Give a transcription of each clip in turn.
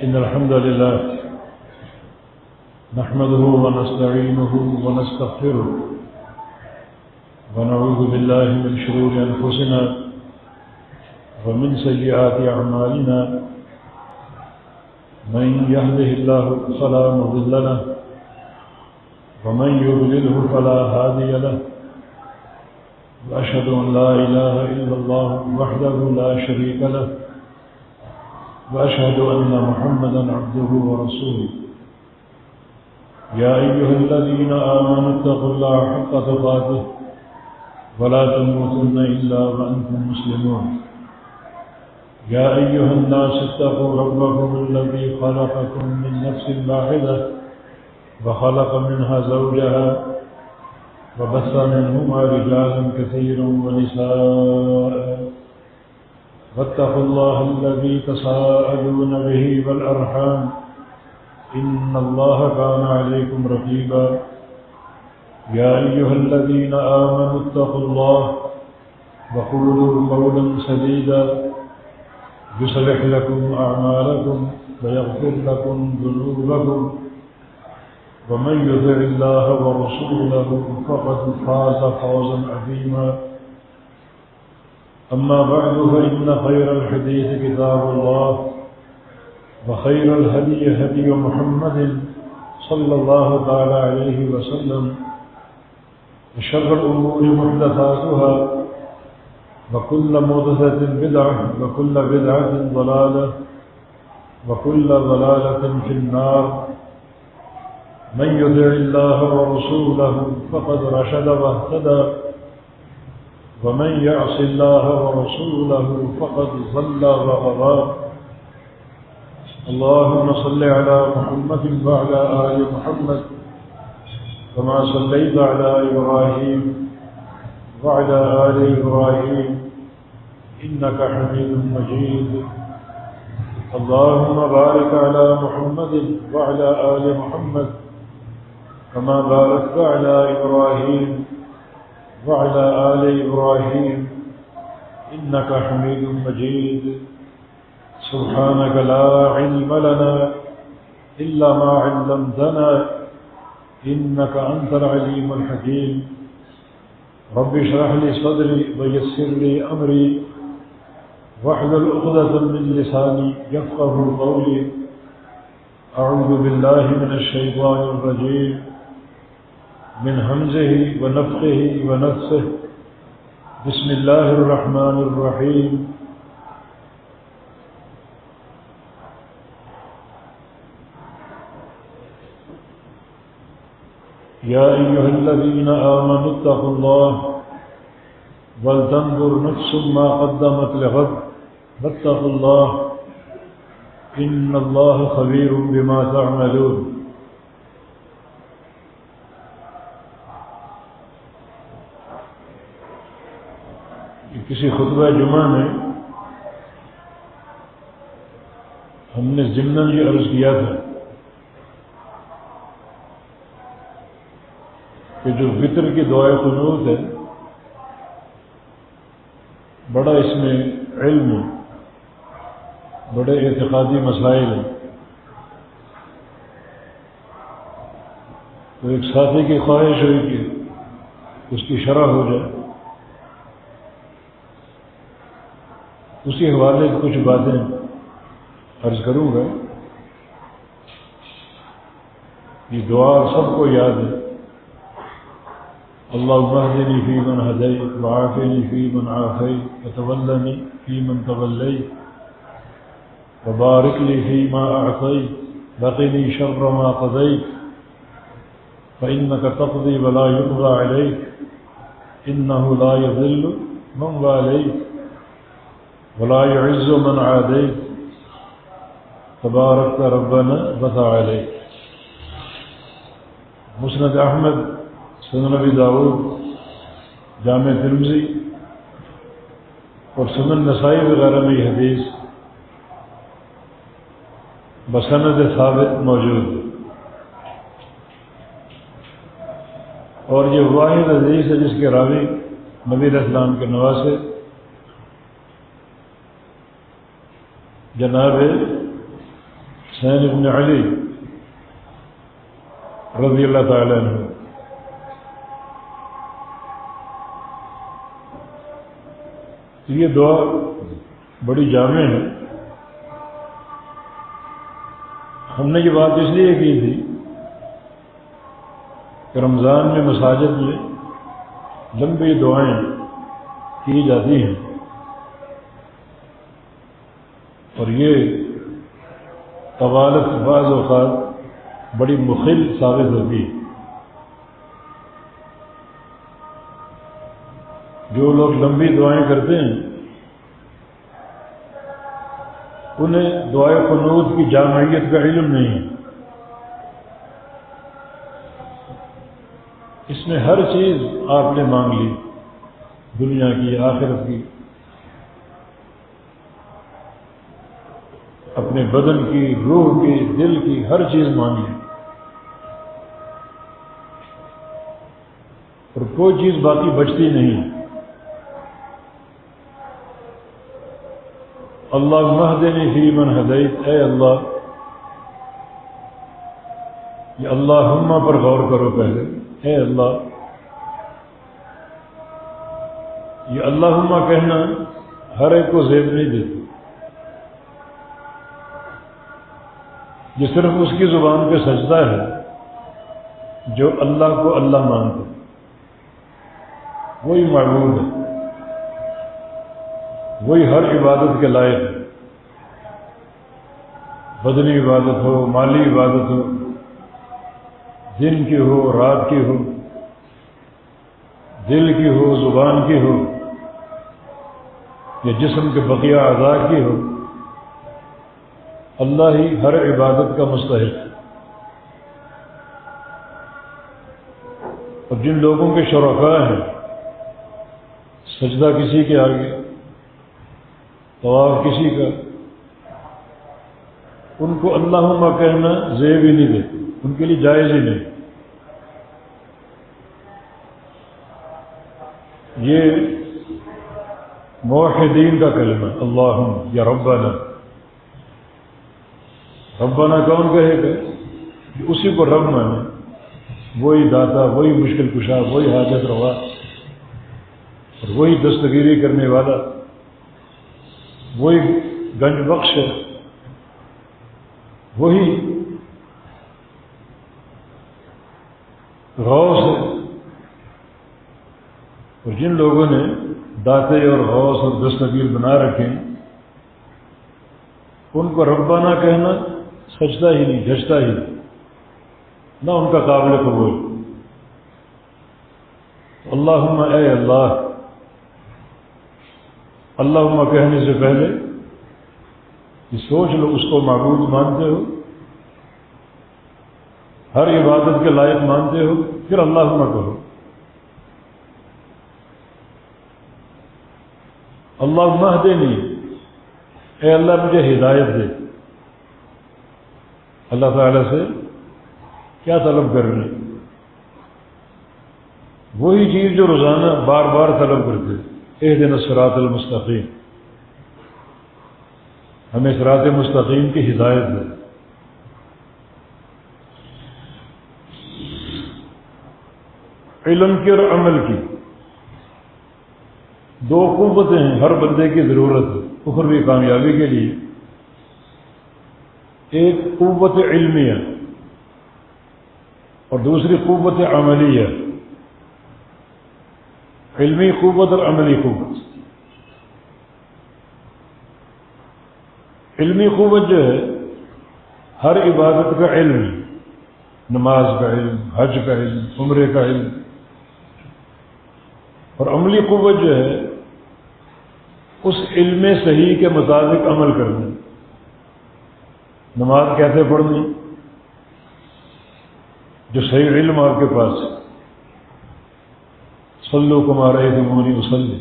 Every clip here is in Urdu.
إن الحمد لله نحمده ونستعينه ونستغفره ونعوذ بالله من شرور أنفسنا ومن سيئات أعمالنا من يهده الله فلا مضل له ومن يضلله فلا هادي له وأشهد أن لا إله إلا الله وحده لا شريك له وأشهد أن محمدًا عبده ورسوله يا أيها الذين آمنوا اتقوا الله حق تقاته ولا تموتن إلا وأنتم مسلمون يا أيها الناس اتقوا ربكم الذي خلقكم من نفس واحدة وخلق منها زوجها وبث منهما رجالا كثيرا ونساء واتقوا الله الذي تساءلون به والأرحام إن الله كان عليكم رقيبا يا أيها الذين آمنوا اتقوا الله وقولوا قولا سديدا يصلح لكم أعمالكم ويغفر لكم ذنوبكم ومن يطع الله ورسوله فقد فاز فوزا عظيما أما بعد فإن خير الحديث كتاب الله وخير الهدي هدي محمد صلى الله تعالى عليه وسلم وشر الأمور محدثاتها وكل محدثة بدعة وكل بدعة ضلالة وكل ضلالة في النار من يطع الله ورسوله فقد رشد واهتدى ومن يعص الله ورسوله فقد ضل وغوى اللهم صل على محمد وعلى آل محمد كما صليت على إبراهيم وعلى آل إبراهيم إنك حميد مجيد اللهم بارك على محمد وعلى آل محمد كما باركت على إبراهيم وعلى آل إبراهيم إنك حميد مجيد سبحانك لا علم لنا إلا ما علمتنا إنك أنت العليم الحكيم رب اشرح لي صدري ويسر لي أمري واحلل عقدة من لساني يفقه قولي أعوذ بالله من الشيطان الرجيم من همزه ونفخه ونفسه بسم الله الرحمن الرحيم يا أيها الذين آمنوا اتقوا الله ولتنظر نفس ما قدمت لغد واتقوا الله إن الله خبير بما تعملون کسی خطبہ جمعہ میں ہم نے ضمناً یہ عرض کیا تھا کہ جو وتر کی دعائے قنوت ہے بڑا اس میں علم ہے، بڑے اعتقادی مسائل ہیں۔ تو ایک ساتھی کی خواہش ہوئی کہ اس کی شرح ہو جائے، اسی حوالے سے کچھ باتیں عرض کروں گا۔ یہ دعا سب کو یاد ہے، اللہم اہدنی فی من ہدیت وعافنی فی من عافیت وتولنی فی من تولیت وبارک لی فی ما اعطیت وقنی شر ما قضیت فإنک تقضی ولا یقضى علیک انہ لا یضل من والیت ولا يعز من عاديت تبارك ربنا وتعالى۔ مسند احمد، سنن نبی داؤد، جامع ترمذی اور سنن نسائی وغیرہ میں یہ حدیث بسند ثابت موجود ہے، اور یہ واحد حدیث ہے جس کے راوی نبی علیہ السلام کے نواسے جناب حسین ابن علی رضی اللہ تعالی عنہ، یہ دعا بڑی جامع ہے۔ ہم نے یہ بات اس لیے کی تھی کہ رمضان میں مساجد میں لمبی دعائیں کی جاتی ہیں، اور یہ طوالت بعض اوقات بڑی مخل ثابت ہوتی ہے۔ جو لوگ لمبی دعائیں کرتے ہیں انہیں دعائے قنوت کی جامعیت کا علم نہیں ہے۔ اس میں ہر چیز آپ نے مانگ لی، دنیا کی، آخرت کی، اپنے بدن کی، روح کی، دل کی، ہر چیز مانگ لی، اور کوئی چیز باقی بچتی نہیں۔ اللہم اہدنی فیمن ہدیت، اے اللہ، یہ اللہم پر غور کرو پہلے، اے اللہ۔ یہ اللہم کہنا ہر ایک کو زیب نہیں دیتی، یہ صرف اس کی زبان پہ سجدہ ہے جو اللہ کو اللہ مانتا، وہی معبود ہے، وہی ہر عبادت کے لائق ہے، بدنی عبادت ہو، مالی عبادت ہو، دن کی ہو، رات کی ہو، دل کی ہو، زبان کی ہو، یا جسم کے بقیہ اعضاء کی ہو، اللہ ہی ہر عبادت کا مستحق ہے۔ اور جن لوگوں کے شرکاء ہیں، سجدہ کسی کے آگے، طواف کسی کا، ان کو اللہم کہنا زیب ہی نہیں دیتے، ان کے لیے جائز ہی نہیں۔ یہ موحدین کا کلمہ اللہم یا ربنا۔ ربنا کون کہے گا؟ اسی کو رب مانے، وہی داتا، وہی مشکل کشا، وہی حاجت روا، اور وہی دستگیری کرنے والا، وہی گنج بخش ہے، وہی غوث ہے۔ اور جن لوگوں نے داتے اور غوث اور دستگیر بنا رکھے ان کو ربنا کہنا سجدہ ہی نہیں، جچتا ہی نہیں، نہ ان کا قابل قبول۔ اللہم، اے اللہ، اللہم کہنے سے پہلے یہ سوچ لو اس کو معبود مانتے ہو، ہر عبادت کے لائق مانتے ہو، پھر اللہم کہو۔ اللہم اہدنی، اے اللہ مجھے ہدایت دے۔ اللہ تعالیٰ سے کیا طلب کرنا؟ وہی چیز جو روزانہ بار بار طلب کرتے، اہدنا الصراط المستقیم، ہمیں صراط مستقیم کی ہدایت دے۔ علم کی اور عمل کی دو قوتیں ہیں ہر بندے کی ضرورت ہے اخروی کامیابی کے لیے۔ ایک قوت علمیہ اور دوسری قوت عملیہ، علمی قوت اور عملی قوت۔ علمی قوت جو ہے ہر عبادت کا علم، نماز کا علم، حج کا علم، عمرے کا علم، اور عملی قوت جو ہے اس علم صحیح کے مطابق عمل کرنا۔ نماز کیسے پڑھنی، جو صحیح علم آپ کے پاس ہے۔ صلو کما رأیتمونی اصلی،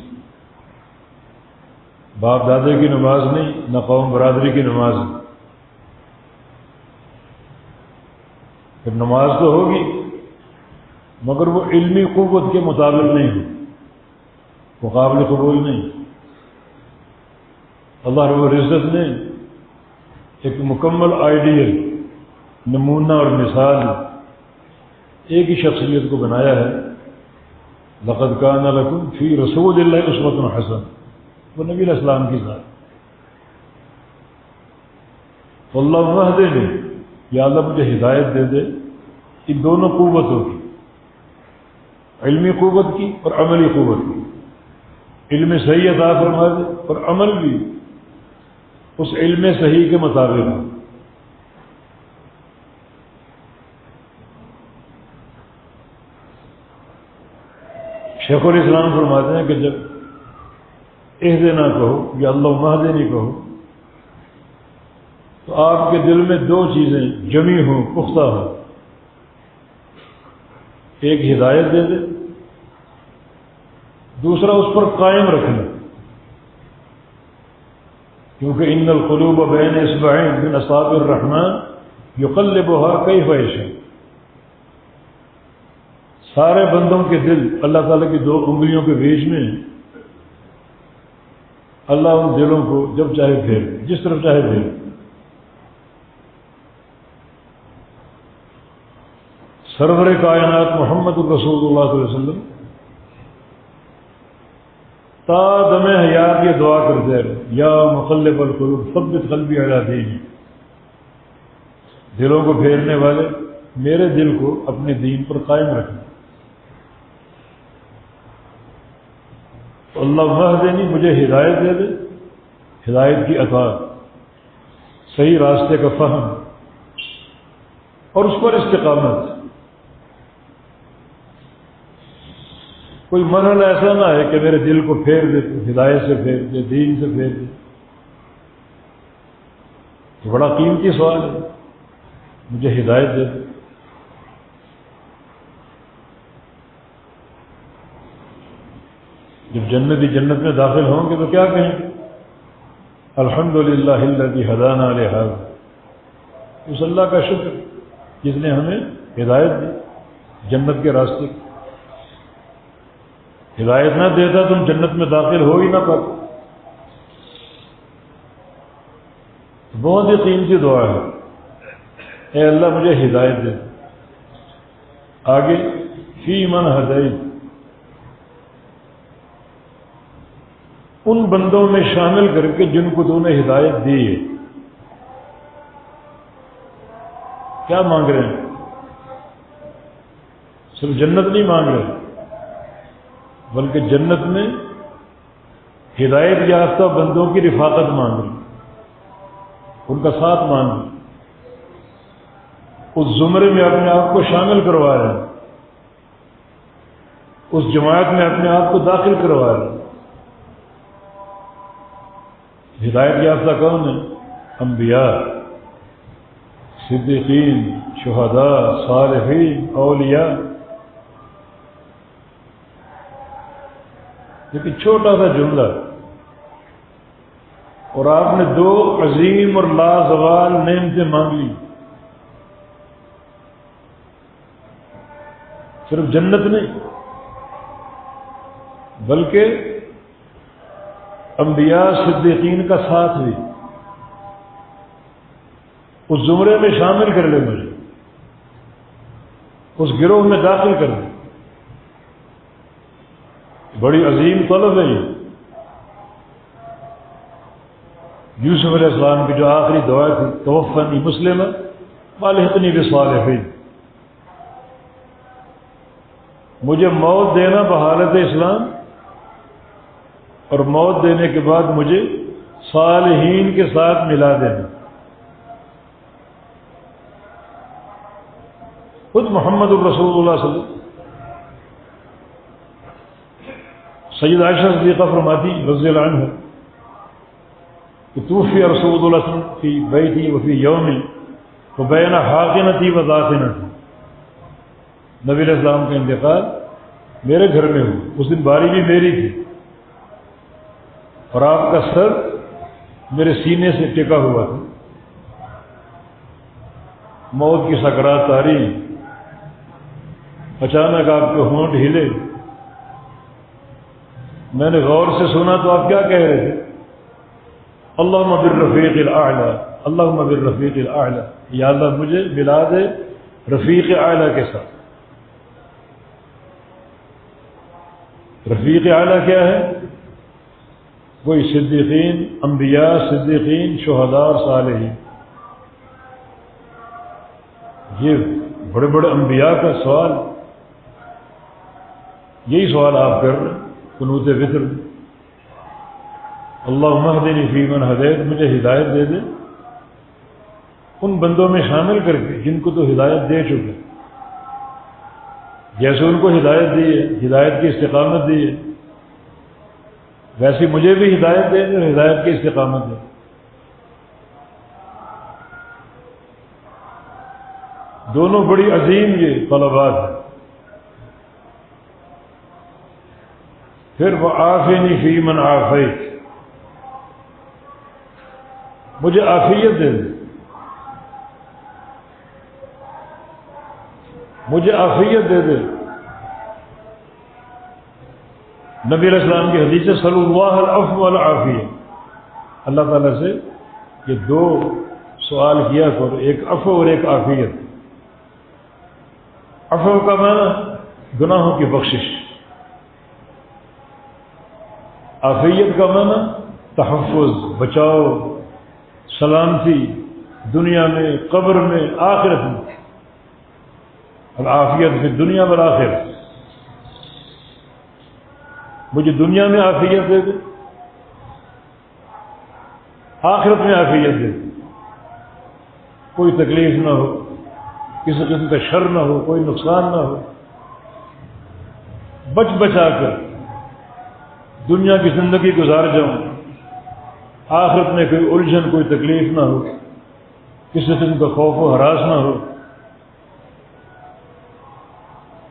باپ دادے کی نماز نہیں، نہ قوم برادری کی نماز ہے۔ پھر نماز تو ہوگی مگر وہ علمی قوت کے مطابق نہیں ہو، وہ قابل قبول نہیں۔ اللہ رب العزت نے ایک مکمل آئیڈیل نمونہ اور مثال ایک ہی شخصیت کو بنایا ہے. لقد کان لکم فی رسول اللہ اسوۃ حسنہ، وہ نبی علیہ السلام کی ذات. اللہم اہدنی، یا اللہ مجھے ہدایت دے دے ان دونوں قوتوں کی، علمی قوت کی اور عملی قوت کی. علم صحیح عطا فرما دے اور عمل بھی اس علم صحیح کے مطابق ہو. شیخ الاسلام فرماتے ہیں کہ جب اہدنا کہو یا اللہم اہدنی کہو تو آپ کے دل میں دو چیزیں جمی ہوں، پختہ ہوں. ایک ہدایت دے دے، دوسرا اس پر قائم رکھنا، کیونکہ ان القلوب بین اصبعین من اصابع الرحمن یقلبها کیف یشاء. سارے بندوں کے دل اللہ تعالیٰ کی دو انگلیوں کے بیچ میں ہیں. اللہ ان دلوں کو جب چاہے پھیر، جس طرف چاہے پھیر. سرور کائنات محمد الرسول اللہ صلی اللہ علیہ وسلم تا دم حیات یہ دعا کرتے ہیں، یا مقلب القلوب ثبت قلبی علی دینک. دلوں کو پھیرنے والے میرے دل کو اپنے دین پر قائم رکھنا. اللہ اہدنی، مجھے ہدایت دے دے، ہدایت کی عطا، صحیح راستے کا فہم اور اس پر استقامت. کوئی مرحلہ ایسا نہ ہے کہ میرے دل کو پھیر دے، ہدایت سے پھیر دے، دین سے پھیر دے. تو بڑا قیمتی سوال ہے، مجھے ہدایت دے دے. جب جنتی جنت میں داخل ہوں گے تو کیا کہیں گے؟ الحمدللہ الذی ہدانا لہذا. اس اللہ کا شکر جس نے ہمیں ہدایت دی جنت کے راستے کی. ہدایت نہ دیتا تم جنت میں داخل ہو ہی نہ پاتے. بہت ہی قیمتی دعا ہے، اے اللہ مجھے ہدایت دے. آگے فی من ہدیت، ان بندوں میں شامل کر کے جن کو تو نے ہدایت دی ہے. کیا مانگ رہے ہیں؟ صرف جنت نہیں مانگ رہے، بلکہ جنت میں ہدایت یافتہ بندوں کی رفاقت مانگ رہے، ان کا ساتھ مانگ رہے، اس زمرے میں اپنے آپ کو شامل کروا رہے ہیں، اس جماعت میں اپنے آپ کو داخل کروا رہے ہیں. ہدایت یافتہ کون ہے؟ انبیاء، صدیقین، شہداء، صالحین، اولیاء. لیکن چھوٹا سا جملہ اور آپ نے دو عظیم اور لازوال نعمتیں مانگ لی. صرف جنت نہیں بلکہ انبیاء صدیقین کا ساتھ بھی. اس زمرے میں شامل کر لے، مجھے اس گروہ میں داخل کر دے. بڑی عظیم طلب ہے یہ. یوسف علیہ السلام کی جو آخری دعا تھی، توفنی مسلما والحقنی بالصالحین، مجھے موت دینا بحالت اسلام اور موت دینے کے بعد مجھے صالحین کے ساتھ ملا دینا. خود محمد الرسول اللہ صلی اللہ علیہ وسلم، سید عائشہ صدیقہ فرماتی رضی اللہ عنہ کہ توفی رسول اللہ صلی اللہ علیہ وسلم فی بیتی وفی یومی وبین حاقنتی وذاقنتی. نبی علیہ السلام کا انتقال میرے گھر میں ہوا، اس دن باری بھی میری تھی اور آپ کا سر میرے سینے سے ٹکا ہوا تھا. موت کی سکرات طاری، اچانک آپ کے ہونٹ ہلے. میں نے غور سے سنا تو آپ کیا کہہ رہے تھے؟ اللہم بالرفیق الاعلی اللہم بالرفیق الاعلی، یا اللہ مجھے ملا دے رفیق اعلیٰ کے ساتھ۔ رفیق اعلیٰ کیا ہے؟ وہی صدیقین، انبیاء، صدیقین، شہداء اور صالحین۔ یہ بڑے بڑے انبیاء کا سوال، یہی سوال آپ کر رہے ہیں قنوت وتر میں۔ اللہم اہدنی فیمن ہدیت، مجھے ہدایت دے دے ان بندوں میں شامل کر کے جن کو تو ہدایت دے چکے، جیسے ان کو ہدایت دی ہے، ہدایت کی استقامت دی ہے، ویسے مجھے بھی ہدایت دے دے اور ہدایت کی استقامت دے۔ دونوں بڑی عظیم یہ طلبات ہیں۔ پھر وعافنی فی من عافیت، مجھے عافیت دے دے، مجھے عافیت دے دے۔ نبی علیہ السلام کی حدیث ہے صلی اللہ العفو والعافیہ، اللہ تعالیٰ سے یہ دو سوال کیا کرو، ایک عفو اور ایک عافیت۔ عفو کا معنی گناہوں کی بخشش، عافیت کا معنی تحفظ، بچاؤ، سلامتی، دنیا میں، قبر میں، آخرت میں۔ العافیت فی الدنیا والآخرہ، مجھے دنیا میں عافیت دے دے، آخرت میں عافیت دے دے، کوئی تکلیف نہ ہو، کسی قسم کا شر نہ ہو، کوئی نقصان نہ ہو، بچ بچا کر دنیا کی زندگی گزار جاؤں، آخرت میں کوئی الجھن، کوئی تکلیف نہ ہو، کسی قسم کا خوف و ہراس نہ ہو۔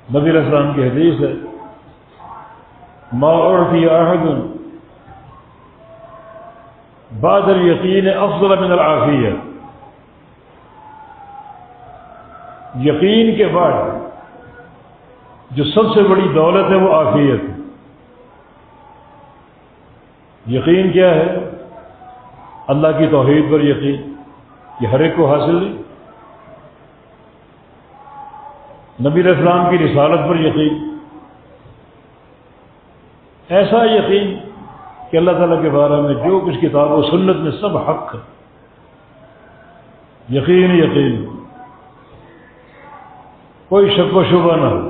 نبی علیہ السلام کی حدیث ہے ما اعطی احد بعد الیقین افضل من العافیہ، یقین کے بعد جو سب سے بڑی دولت ہے وہ عافیت ہے۔ یقین کیا ہے؟ اللہ کی توحید پر یقین، یہ ہر ایک کو حاصل نہیں۔ نبی علیہ السلام کی رسالت پر یقین، ایسا یقین کہ اللہ تعالیٰ کے بارے میں جو کچھ کتاب و سنت میں سب حق ہے، یقین یقین، کوئی شک و شبہ نہ ہو۔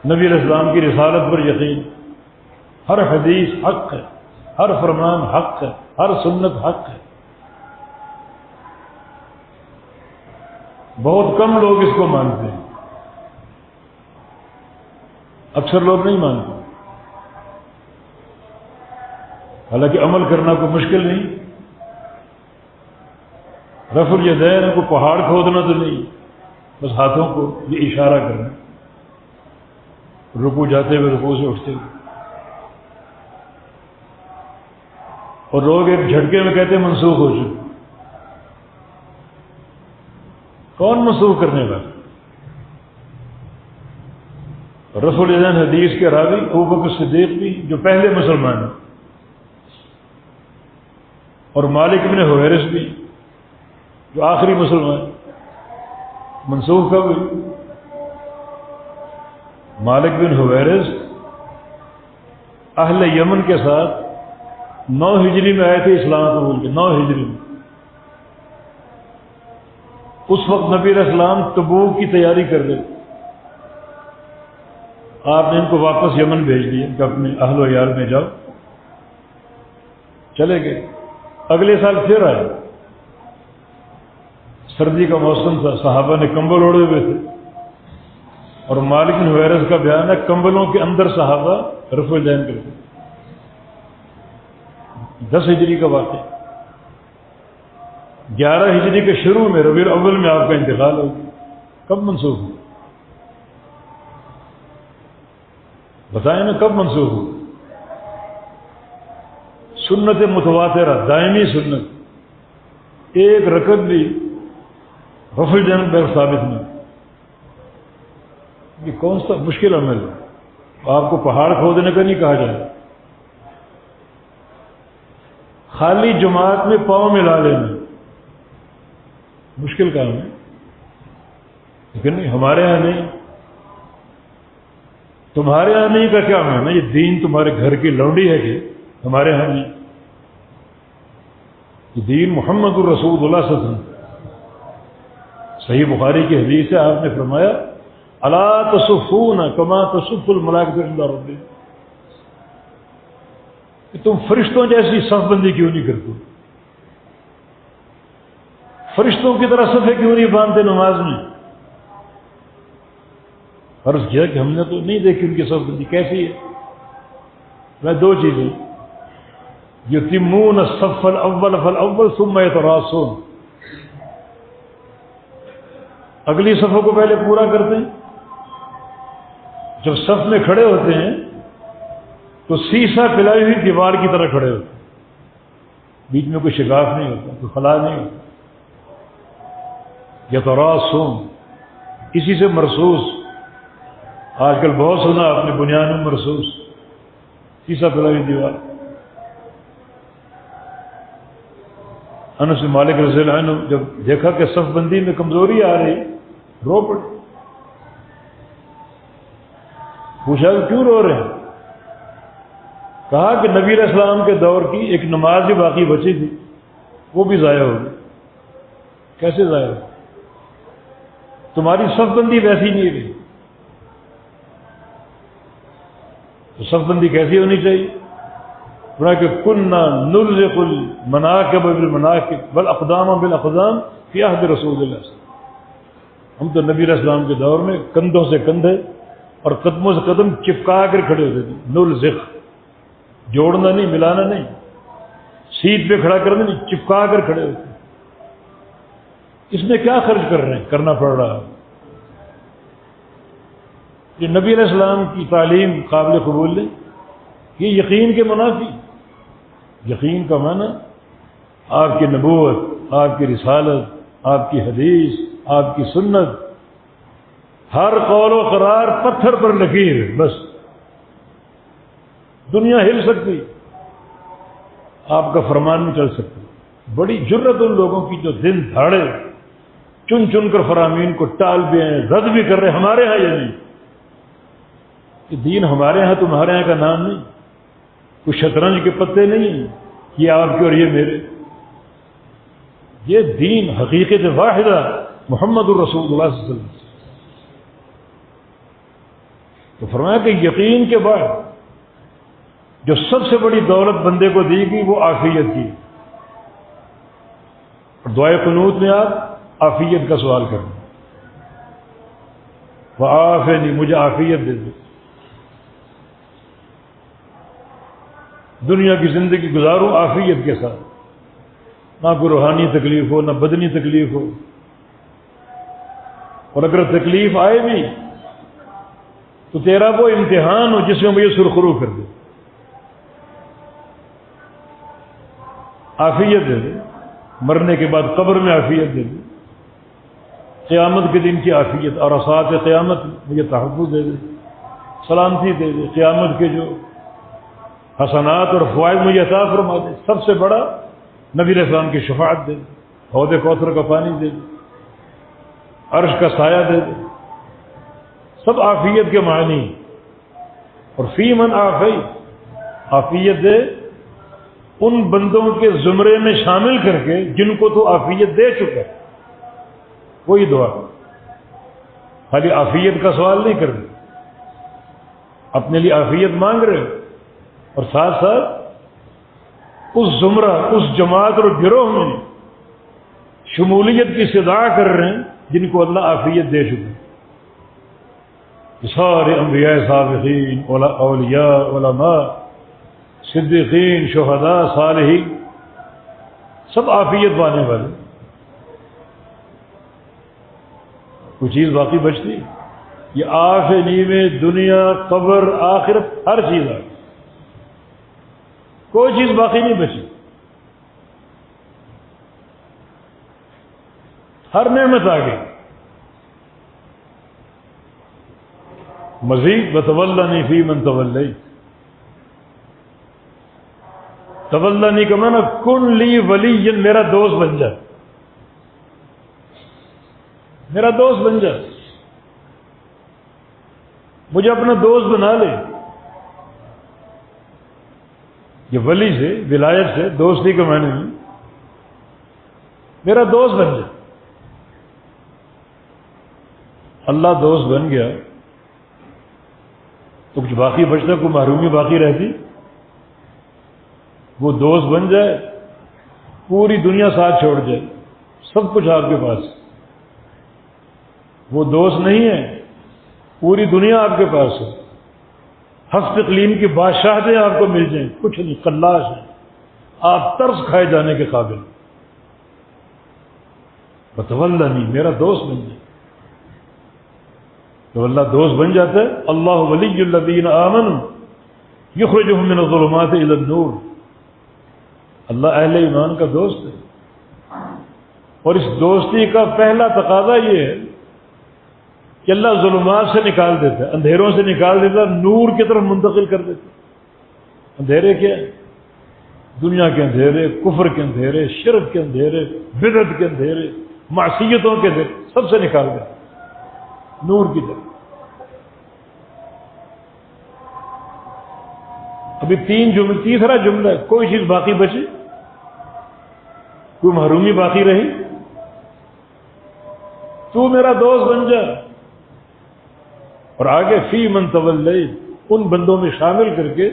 نبی علیہ السلام کی رسالت پر یقین، ہر حدیث حق ہے، ہر فرمان حق ہے، ہر سنت حق ہے۔ بہت کم لوگ اس کو مانتے ہیں، اکثر لوگ نہیں مانتے، حالانکہ عمل کرنا کوئی مشکل نہیں، رفع الیدین کو پہاڑ کھودنا تو نہیں، بس ہاتھوں کو یہ اشارہ کرنا، رکوع جاتے ہوئے، رکوع سے اٹھتے ہوئے۔ اور لوگ ایک جھٹکے میں کہتے ہیں منسوخ ہو چکے۔ کون منسوخ کرنے والا؟ رفع الیدین حدیث کے راوی ابوبکر صدیق بھی، جو پہلے مسلمان ہیں، اور مالک بن حویرث بھی، جو آخری مسلمان۔ منسوخ کب ہوئی؟ مالک بن حویرث اہل یمن کے ساتھ 9 ہجری میں آئے تھے اسلام قبول کے، 9 ہجری میں۔ اس وقت نبی علیہ السلام تبوک کی تیاری کر رہے، آپ نے ان کو واپس یمن بھیج دیا کہ اپنے اہل و عیال میں جاؤ، چلے گئے۔ اگلے سال پھر آئے، سردی کا موسم تھا، صحابہ نے کمبل اوڑے ہوئے تھے، اور مالک بن حویرث کا بیان ہے کمبلوں کے اندر صحابہ رفع الیدین کرتے۔ 10 ہجری کا واقعہ۔ 11 ہجری کے شروع میں ربیع الاول میں آپ کا انتقال ہو گیا۔ کب منسوخ ہو؟ بتائیں نا کب منسوخ ہو؟ سنت متواترہ، دائمی سنت، ایک رکعت بھی رفع الیدین پر ثابت نہیں۔ یہ کون سا مشکل عمل ہے؟ آپ کو پہاڑ کھودنے کا نہیں کہا جائے، خالی جماعت میں پاؤں ملا لینا مشکل کام ہے، لیکن نہیں، ہمارے ہاں نہیں، تمہارے ہاں نہیں کا کیا معنی؟ یہ دین تمہارے گھر کی لونڈی ہے کہ ہمارے ہاں نہیں؟ یہ دین محمد الرسول اللہ صلی اللہ علیہ وسلم، صحیح بخاری کی حدیث ہے، آپ نے فرمایا الا تصفون کما تصف الملائکۃ عند ربہم، کہ تم فرشتوں جیسی صف بندی کیوں نہیں کرتے؟ فرشتوں کی طرح صفیں کیوں نہیں باندھتے نماز میں؟ عرض کیا کہ ہم نے تو نہیں دیکھی ان کی صف بندی کیسی ہے؟ میں دو چیزیں، یتمون الصف الاول فالاول ثم یتراصون، اگلی صفوں کو پہلے پورا کرتے ہیں، جب صف میں کھڑے ہوتے ہیں تو سیسا پلائی ہوئی دیوار کی طرح کھڑے ہوتے ہیں، بیچ میں کوئی شگاف نہیں ہوتا، کوئی خلا نہیں ہوتا، یتراصون، اسی سے مرصوص، آج کل بہت سنا آپ نے بنیاد میں مرصوص، سیسا پلائی ہوئی دیوار۔ انس بن مالک رضی اللہ عنہ جب دیکھا کہ صف بندی میں کمزوری آ رہی، رو پڑے، پوچھا کہ کیوں رو رہے ہیں؟ کہا کہ نبی علیہ السلام کے دور کی ایک نماز جو باقی بچی تھی وہ بھی ضائع ہو گئی۔ کیسے ضائع ہو؟ تمہاری صف بندی ویسی نہیں رہی۔ تو صف بندی کیسی ہونی چاہیے؟ کہ کننا نلزق المناکب بالمناکب والاقدام بالاقدام فی عہد رسول اللہ صلی اللہ علیہ وسلم، ہم تو نبی علیہ السلام کے دور میں کندھوں سے کندھے اور قدموں سے قدم چپکا کر کھڑے ہوتے تھے۔ نلزق، جوڑنا نہیں، ملانا نہیں، سیٹ پہ کھڑا کرنا نہیں، چپکا کر کھڑے ہوتے۔ اس میں کیا خرچ کر رہے ہیں؟ کرنا پڑ رہا ہے۔ یہ نبی علیہ السلام کی تعلیم قابل قبول نہیں، یہ یقین کے منافی۔ یقین کا معنی آپ کی نبوت، آپ کی رسالت، آپ کی حدیث، آپ کی سنت، ہر قول و قرار پتھر پر لکیر، بس دنیا ہل سکتی، آپ کا فرمان نہیں چل سکتا۔ بڑی جرت ان لوگوں کی جو دن دھاڑے چن چن کر فرامین کو ٹال بھی ہیں، رد بھی کر رہے ہیں۔ ہمارے ہاں یہ نہیں، کہ دین ہمارے ہاں تمہارے ہاں کا نام نہیں، کوئی شطرنج کے پتے نہیں ہیں، یہ آپ کے اور یہ میرے۔ یہ دین حقیقت واحدہ محمد الرسول اللہ صلی اللہ علیہ وسلم۔ تو فرمایا کہ یقین کے بعد جو سب سے بڑی دولت بندے کو دی گئی وہ عافیت کی، اور دعائے قنوت میں آپ عافیت کا سوال کریں، وعافنی، مجھے عافیت دے دو، دنیا کی زندگی گزاروں عافیت کے ساتھ، نہ کوئی روحانی تکلیف ہو، نہ بدنی تکلیف ہو، اور اگر تکلیف آئے بھی تو تیرا وہ امتحان ہو جس میں مجھے سرخرو کر دے، عافیت دے دے، مرنے کے بعد قبر میں عافیت دے دے، قیامت کے دن کی عافیت اور اسات قیامت مجھے تحفظ دے دے، سلامتی دے دے، قیامت کے جو حسنات اور فوائد مجھے عطا فرما دے، سب سے بڑا نبی علیہ السلام کی شفاعت دے دے، حوض کوثر کا پانی دے دے، عرش کا سایہ دے دے، سب عافیت کے معنی۔ اور فی من عافی، عافیت دے ان بندوں کے زمرے میں شامل کر کے جن کو تو عافیت دے چکا، وہی دعا، خالی عافیت کا سوال نہیں کر رہے، اپنے لیے عافیت مانگ رہے اور ساتھ ساتھ اس زمرہ، اس جماعت اور گروہ میں شمولیت کی استدعا کر رہے ہیں جن کو اللہ عافیت دے چکے، سارے انبیاء صادقین، اولیاء، علماء، صدیقین، شہداء، صالحین، سب عافیت پانے والے۔ کوئی چیز باقی بچتی؟ یہ آخری میں دنیا، قبر، آخرت، ہر چیز آ گئی، کوئی چیز باقی نہیں بچی، ہر نعمت آ گئی۔ مزید وتولنی فی من تولیت، تولنی کا معنی کن لی ولی، میرا دوست بن جا، میرا دوست بن جا، مجھے اپنا دوست بنا لے۔ یہ ولی سے، ولایت سے، دوستی کے معنی میں میرا دوست بن جا۔ اللہ دوست بن گیا تو کچھ باقی بچتا، کوئی محرومی باقی رہتی؟ وہ دوست بن جائے، پوری دنیا ساتھ چھوڑ جائے، سب کچھ آپ کے پاس۔ وہ دوست نہیں ہے، پوری دنیا آپ کے پاس ہے، ہفت اقلیم کی بادشاہتیں آپ کو مل جائیں، کچھ نہیں، قلاش ہیں، آپ ترس کھائے جانے کے قابل۔ فتولنی، میرا دوست بن جائے۔ تو اللہ دوست بن جاتا ہے۔ اللہ ولی الذین آمنوا یخرجہم من الظلمات الی النور، اللہ اہل ایمان کا دوست ہے، اور اس دوستی کا پہلا تقاضا یہ ہے کہ اللہ ظلمات سے نکال دیتا ہے، اندھیروں سے نکال دیتا ہے، نور کی طرف منتقل کر دیتا ہے۔ اندھیرے کیا ہے؟ دنیا کے اندھیرے، کفر کے اندھیرے، شرک کے اندھیرے، بدعت کے اندھیرے، معصیتوں کے اندھیرے، سب سے نکال دیتا ہے نور کی طرف۔ ابھی تیسرا جملہ ہے، کوئی چیز باقی بچی؟ کوئی محرومی باقی رہی؟ تو میرا دوست بن جا، اور آگے فی من تولیت، ان بندوں میں شامل کر کے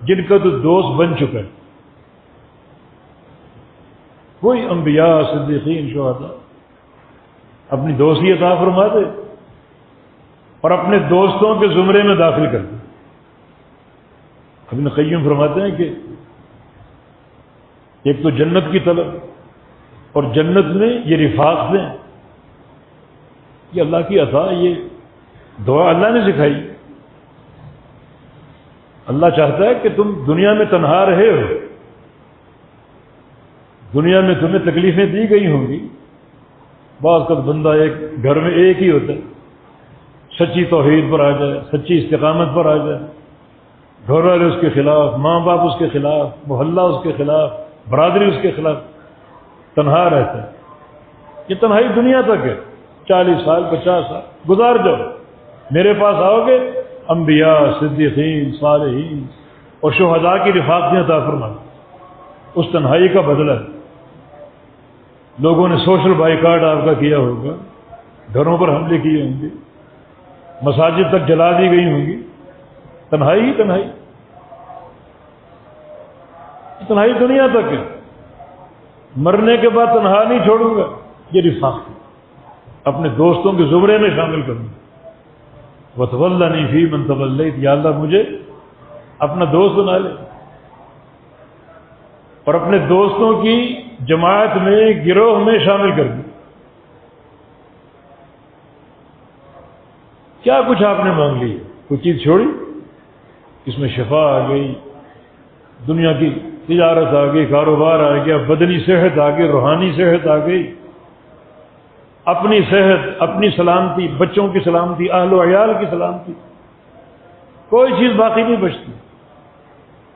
جن کا تو دوست بن چکا ہے۔ کوئی انبیاء، صدیقین، شہداء اپنی دوستی عطا فرما دے اور اپنے دوستوں کے زمرے میں داخل کر دے۔ ابن قیم فرماتے ہیں کہ ایک تو جنت کی طلب، اور جنت میں یہ رفاق دیں، یہ اللہ کی عطا، یہ دعا اللہ نے سکھائی۔ اللہ چاہتا ہے کہ تم دنیا میں تنہا رہے ہو، دنیا میں تمہیں تکلیفیں دی گئی ہوں گی، بعض کا بندہ ایک گھر میں ایک ہی ہوتا ہے، سچی توحید پر آ جائے، سچی استقامت پر آ جائے، گھر والے اس کے خلاف، ماں باپ اس کے خلاف، محلہ اس کے خلاف، برادری اس کے خلاف، تنہا رہتا ہے۔ یہ تنہائی دنیا تک ہے، 40 سال 50 سال گزار جاؤ، میرے پاس آؤ گے، انبیاء، صدیقین، صالحین اور شہداء کی رفاقتیں عطا فرما۔ اس تنہائی کا بدلہ ہے۔ لوگوں نے سوشل بائیکاٹ آپ کا کیا ہوگا، گھروں پر حملے کیے ہوں گے، مساجد تک جلا دی گئی ہوں گی، تنہائی ہی تنہائی، تنہائی دنیا تک ہے۔ مرنے کے بعد تنہا نہیں چھوڑوں گا، یہ رفاقت اپنے دوستوں کے زمرے میں شامل کروں گا۔ وَتَوَلَّنِي فِي مَن تَوَلَّيْتَ، یا اللہ مجھے اپنا دوست بنا لے، اور اپنے دوستوں کی جماعت میں، گروہ میں شامل کر دے۔ کیا کچھ آپ نے مانگ لی؟ کوئی چیز چھوڑی؟ اس میں شفا آ گئی، دنیا کی تجارت آ گئی، کاروبار آ گیا، بدنی صحت آ گئی، روحانی صحت آ گئی، اپنی صحت، اپنی سلامتی، بچوں کی سلامتی، اہل و عیال کی سلامتی، کوئی چیز باقی نہیں بچتی۔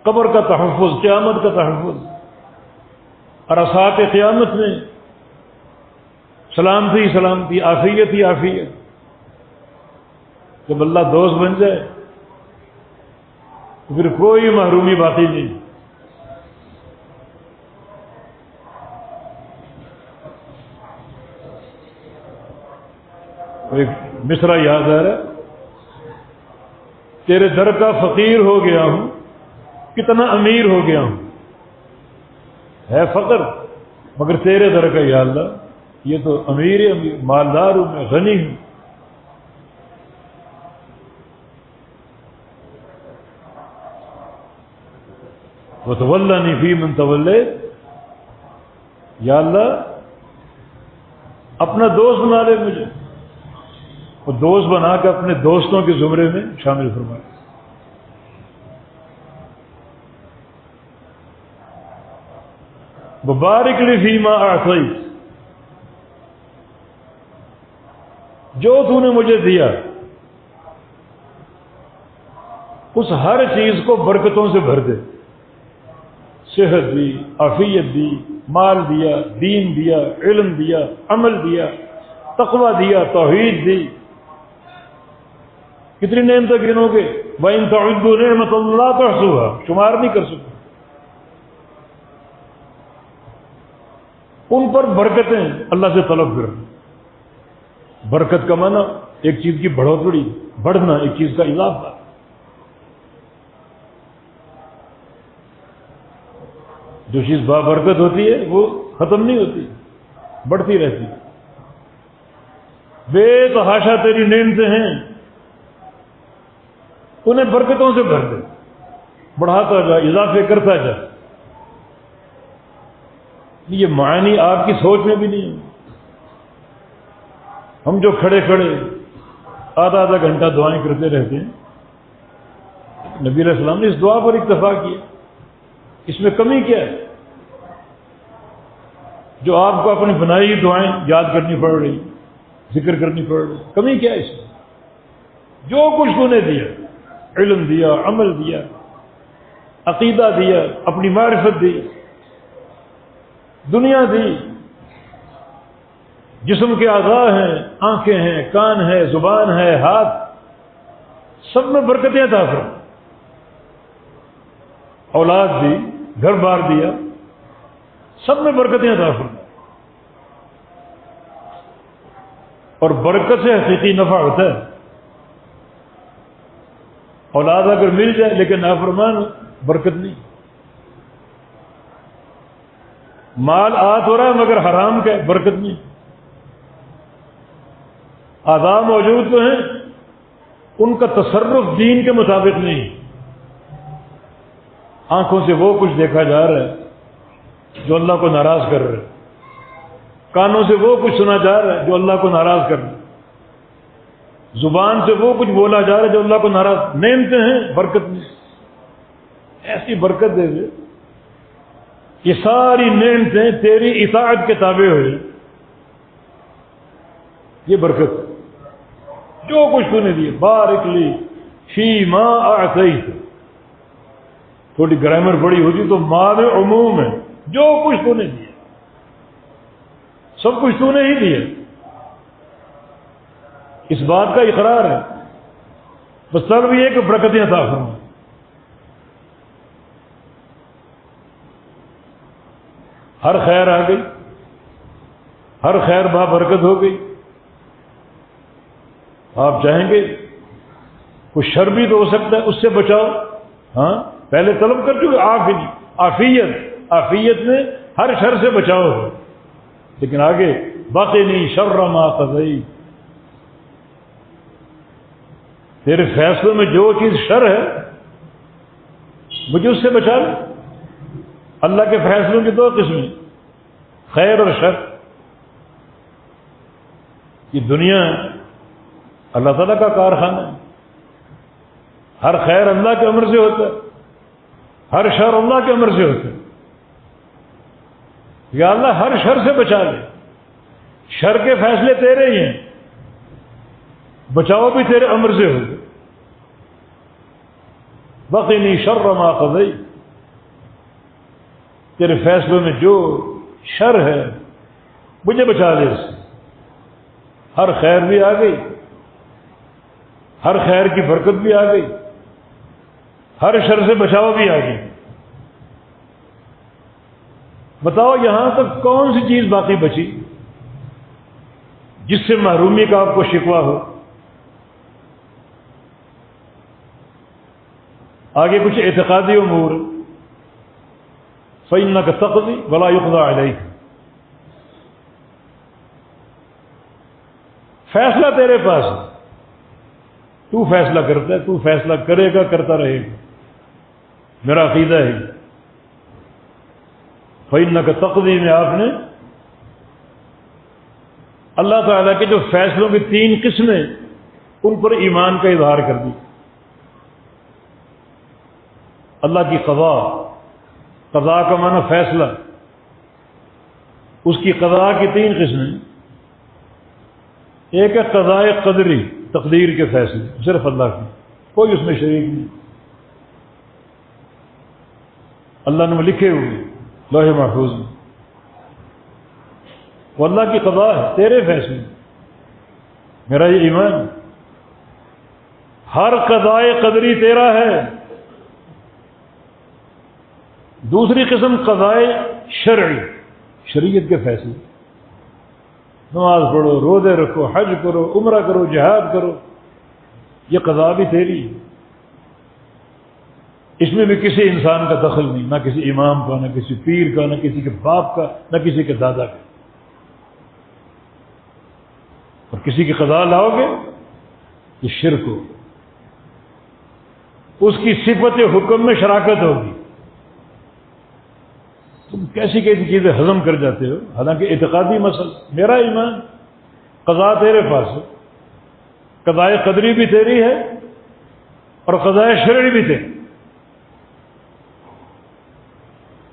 قبر کا تحفظ، قیامت کا تحفظ، عرصات قیامت میں سلامتی سلامتی، عافیت ہی عافیت۔ جب اللہ دوست بن جائے تو پھر کوئی محرومی باقی نہیں۔ ایک مصرع یاد آ رہا ہے، تیرے در کا فقیر ہو گیا ہوں، کتنا امیر ہو گیا ہوں، ہے فقر مگر تیرے در کا یا اللہ، یہ تو امیر ہے، مالدار ہوں میں، غنی ہوں۔ وَتَوَلَّنِي فِي مَن تَوَلَّيْتَ، یا اللہ اپنا دوست بنا لے مجھے، اور دوست بنا کے اپنے دوستوں کے زمرے میں شامل فرمائے۔ وَبَارِكْ لِي فِيمَا أَعْطَيْتَ، جو تو نے مجھے دیا اس ہر چیز کو برکتوں سے بھر دے، صحت دی، عافیت دی، مال دیا، دین دیا، علم دیا، عمل دیا، تقوی دیا، توحید دی. کتنی نعمتیں گنو گے؟ وَإِن تَعُدُّوا نِعْمَةَ اللَّهِ تُحْصُوهَا، شمار نہیں کر سکتے. ان پر برکتیں اللہ سے طلب کرو. برکت کا معنی ایک چیز کی بڑھوتری، بڑھنا، ایک چیز کا اضافہ. جو چیز بابرکت ہوتی ہے وہ ختم نہیں ہوتی، بڑھتی رہتی. بے تحاشا تیری نعمتیں ہیں، انہیں برکتوں سے بھر دے، بڑھاتا جا، اضافے کرتا جا. یہ معنی آپ کی سوچ میں بھی نہیں ہے. ہم جو کھڑے کھڑے آدھا آدھا گھنٹہ دعائیں کرتے رہتے ہیں، نبی علیہ السلام نے اس دعا پر اکتفا کیا. اس میں کمی کیا ہے جو آپ کو اپنی بنائی ہوئی دعائیں یاد کرنی پڑ رہی، ذکر کرنی پڑ رہی؟ کمی کیا ہے اس میں؟ جو کچھ تو نے دیا، علم دیا، عمل دیا، عقیدہ دیا، اپنی معرفت دی، دنیا دی، جسم کے اعضاء ہیں، آنکھیں ہیں، کان ہے، زبان ہے، ہاتھ، سب میں برکتیں عطا فرما. اولاد دی، گھر بار دیا، سب میں برکتیں عطا فرما. اور برکت سے حقیقی نفع ہوتا ہے. اولاد اگر مل جائے لیکن نافرمان برکت نہیں. مال آت ہو رہا ہے مگر حرام کا ہے، برکت نہیں. اعضاء موجود تو ہیں، ان کا تصرف دین کے مطابق نہیں. آنکھوں سے وہ کچھ دیکھا جا رہا ہے جو اللہ کو ناراض کر رہا ہے، کانوں سے وہ کچھ سنا جا رہا ہے جو اللہ کو ناراض کر رہا ہے، زبان سے وہ کچھ بولا جا رہا ہے جو اللہ کو ناراض. نعمتیں ہیں، برکت نہیں. ایسی برکت دے دے یہ ساری نعمتیں تیری اطاعت کے تابع ہوئی. یہ برکت جو کچھ تو نے دی. بارک لی فی ما اعطیت. تھوڑی گرامر پڑی ہوتی تو ما میں عموم ہے. جو کچھ تو نے دیا، سب کچھ تو نے ہی دیا. اس بات کا اقرار ہے. بس سب یہ کہ برکتیں عطا فرما. ہر خیر آ گئی، ہر خیر بابرکت ہو گئی. آپ چاہیں گے کوئی شر بھی تو ہو سکتا ہے، اس سے بچاؤ. ہاں پہلے طلب کر چکے عافیت. عافیت میں ہر شر سے بچاؤ ہے. لیکن آگے باقی شر ما قضیت، تیرے فیصلوں میں جو چیز شر ہے مجھے اس سے بچا لے. اللہ کے فیصلوں کی دو قسمیں، خیر اور شر. یہ دنیا اللہ تعالیٰ کا کارخانہ ہے. ہر خیر اللہ کے امر سے ہوتا ہے، ہر شر اللہ کے امر سے ہوتا ہے. یا اللہ ہر شر سے بچا لے. شر کے فیصلے تیرے ہی ہیں، بچاؤ بھی تیرے امر سے ہوگا. وقنی شر ما قضیت، تیرے فیصلوں میں جو شر ہے مجھے بچا لے اس سے. ہر خیر بھی آ گئی، ہر خیر کی برکت بھی آ گئی، ہر شر سے بچاؤ بھی آ گئی. بتاؤ یہاں تک کون سی چیز باقی بچی جس سے محرومی کا آپ کو شکوہ ہو؟ آگے کچھ اعتقادی امور. فَإِنَّكَ تَقْضِي وَلَا يُقْضَىٰ عَلَيْكَ، فیصلہ تیرے پاس ہے، تو فیصلہ کرتا ہے، تو فیصلہ کرے گا، کرتا رہے گا. میرا عقیدہ ہے. فَإِنَّكَ تَقْضِي میں آپ نے اللہ تعالیٰ کے جو فیصلوں کی 3 قسمیں ان پر ایمان کا اظہار کر دی. اللہ کی قضا، قضا کا معنی فیصلہ. اس کی قضا کی 3 قسمیں. ایک ہے قضاء قدری، تقدیر کے فیصلے صرف اللہ کی، کوئی اس میں شریک نہیں. اللہ نے لکھے ہوئے لوح محفوظ میں. وہ اللہ کی قضا ہے، تیرے فیصلے. میرا یہ ایمان، ہر قضائے قدری تیرا ہے. دوسری قسم قضائے شرعی، شریعت کے فیصلے. نماز پڑھو، روزے رکھو، حج کرو، عمرہ کرو، جہاد کرو، یہ قضا بھی تیری ہے. اس میں بھی کسی انسان کا دخل نہیں، نہ کسی امام کا، نہ کسی پیر کا، نہ کسی کے باپ کا، نہ کسی کے دادا کا. اور کسی کی قضا لاؤ گے یہ شرک ہو، اس کی صفت حکم میں شراکت ہوگی. تم کیسی کیسی چیزیں ہضم کر جاتے ہو، حالانکہ اعتقادی مسئلہ. میرا ایمان، قضا تیرے پاس ہے، قضائے قدری بھی تیری ہے اور قضائے شرعی بھی تیری.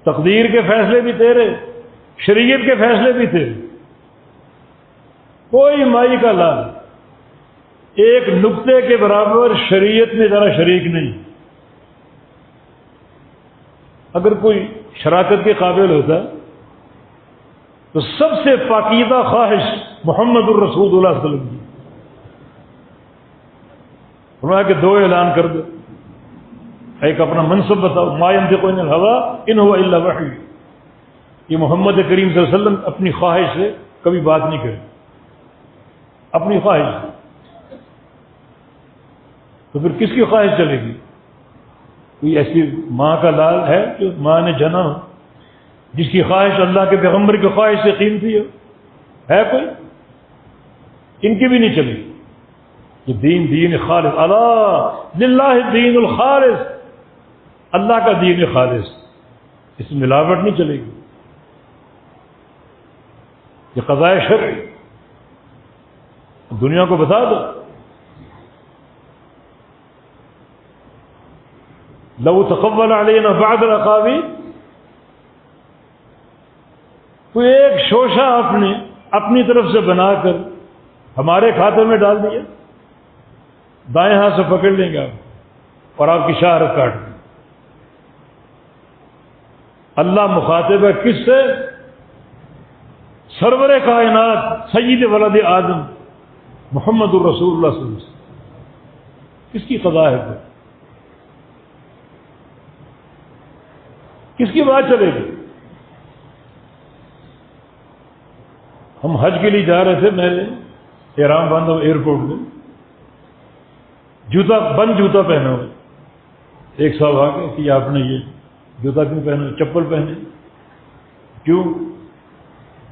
تقدیر کے فیصلے بھی تیرے، شریعت کے فیصلے بھی تیرے. کوئی مائی کا لال ایک نقطے کے برابر شریعت میں ذرا شریک نہیں. اگر کوئی شراکت کے قابل ہوتا تو سب سے پاکیزہ خواہش محمد الرسول اللہ صلی اللہ علیہ وسلم کی. فرمایا کہ دو اعلان کر دو، ایک اپنا منصب بتاؤ، ما ينطق عن الهوى ان هو الا وحی. یہ محمد کریم صلی اللہ علیہ وسلم اپنی خواہش سے کبھی بات نہیں کرے، اپنی خواہش سے. تو پھر کس کی خواہش چلے گی؟ کوئی ایسی ماں کا لال ہے جو ماں نے جنا ہو، جس کی خواہش اللہ کے پیغمبر کی خواہش سے قیمتی ہو؟ ہے کوئی؟ ان کی بھی نہیں چلے گی. یہ دین خالص، اللہ للہ الدین الخالص، اللہ کا دین خالص، اس میں ملاوٹ نہیں چلے گی. یہ قضاء شرعی. دنیا کو بتا دو، لو تقبل علینا بعض الاقاویل، کوئی ایک شوشہ اپنی طرف سے بنا کر ہمارے کھاتے میں ڈال دیا، دائیں ہاتھ سے پکڑ لیں گے آپ اور آپ کی شہرت کاٹ دیں. اللہ مخاطب ہے کس سے؟ سرور کائنات سید ولد آدم محمد الرسول اللہ صلی اللہ علیہ وسلم. کس کی قضا ہے پھر؟ کس کی بات چلے گی؟ ہم حج کے لیے جا رہے تھے، میں نے احرام باندھا ایئرپورٹ میں، بند جوتا پہنا ہوا. ایک صاحب آ کے کہ آپ نے یہ جوتا کیوں پہنا، چپل پہنے کیوں؟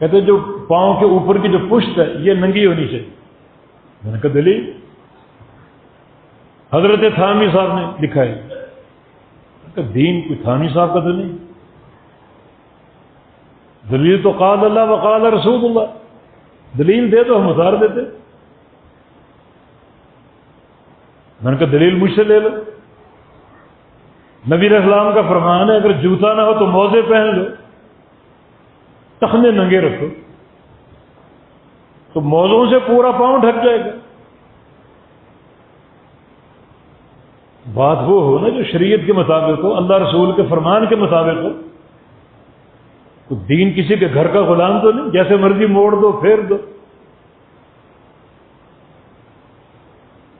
کہتے جو پاؤں کے اوپر کی جو پشت ہے یہ ننگی ہونی چاہیے. میں نے کہا دلیل؟ حضرت تھانوی صاحب نے لکھا ہے. کہ دین کوئی تھانوی صاحب کا تو نہیں، دلیل تو قال اللہ وقال رسول اللہ. دلیل دے تو ہم اتار دیتے. میں نے کہا دلیل مجھ سے لے لو. نبی علیہ السلام کا فرمان ہے اگر جوتا نہ ہو تو موزے پہن لو، ٹخنے ننگے رکھو، تو موزوں سے پورا پاؤں ڈھک جائے گا. بات وہ ہو نا جو شریعت کے مطابق ہو، اللہ رسول کے فرمان کے مطابق ہو. تو دین کسی کے گھر کا غلام تو نہیں، جیسے مرضی موڑ دو پھیر دو.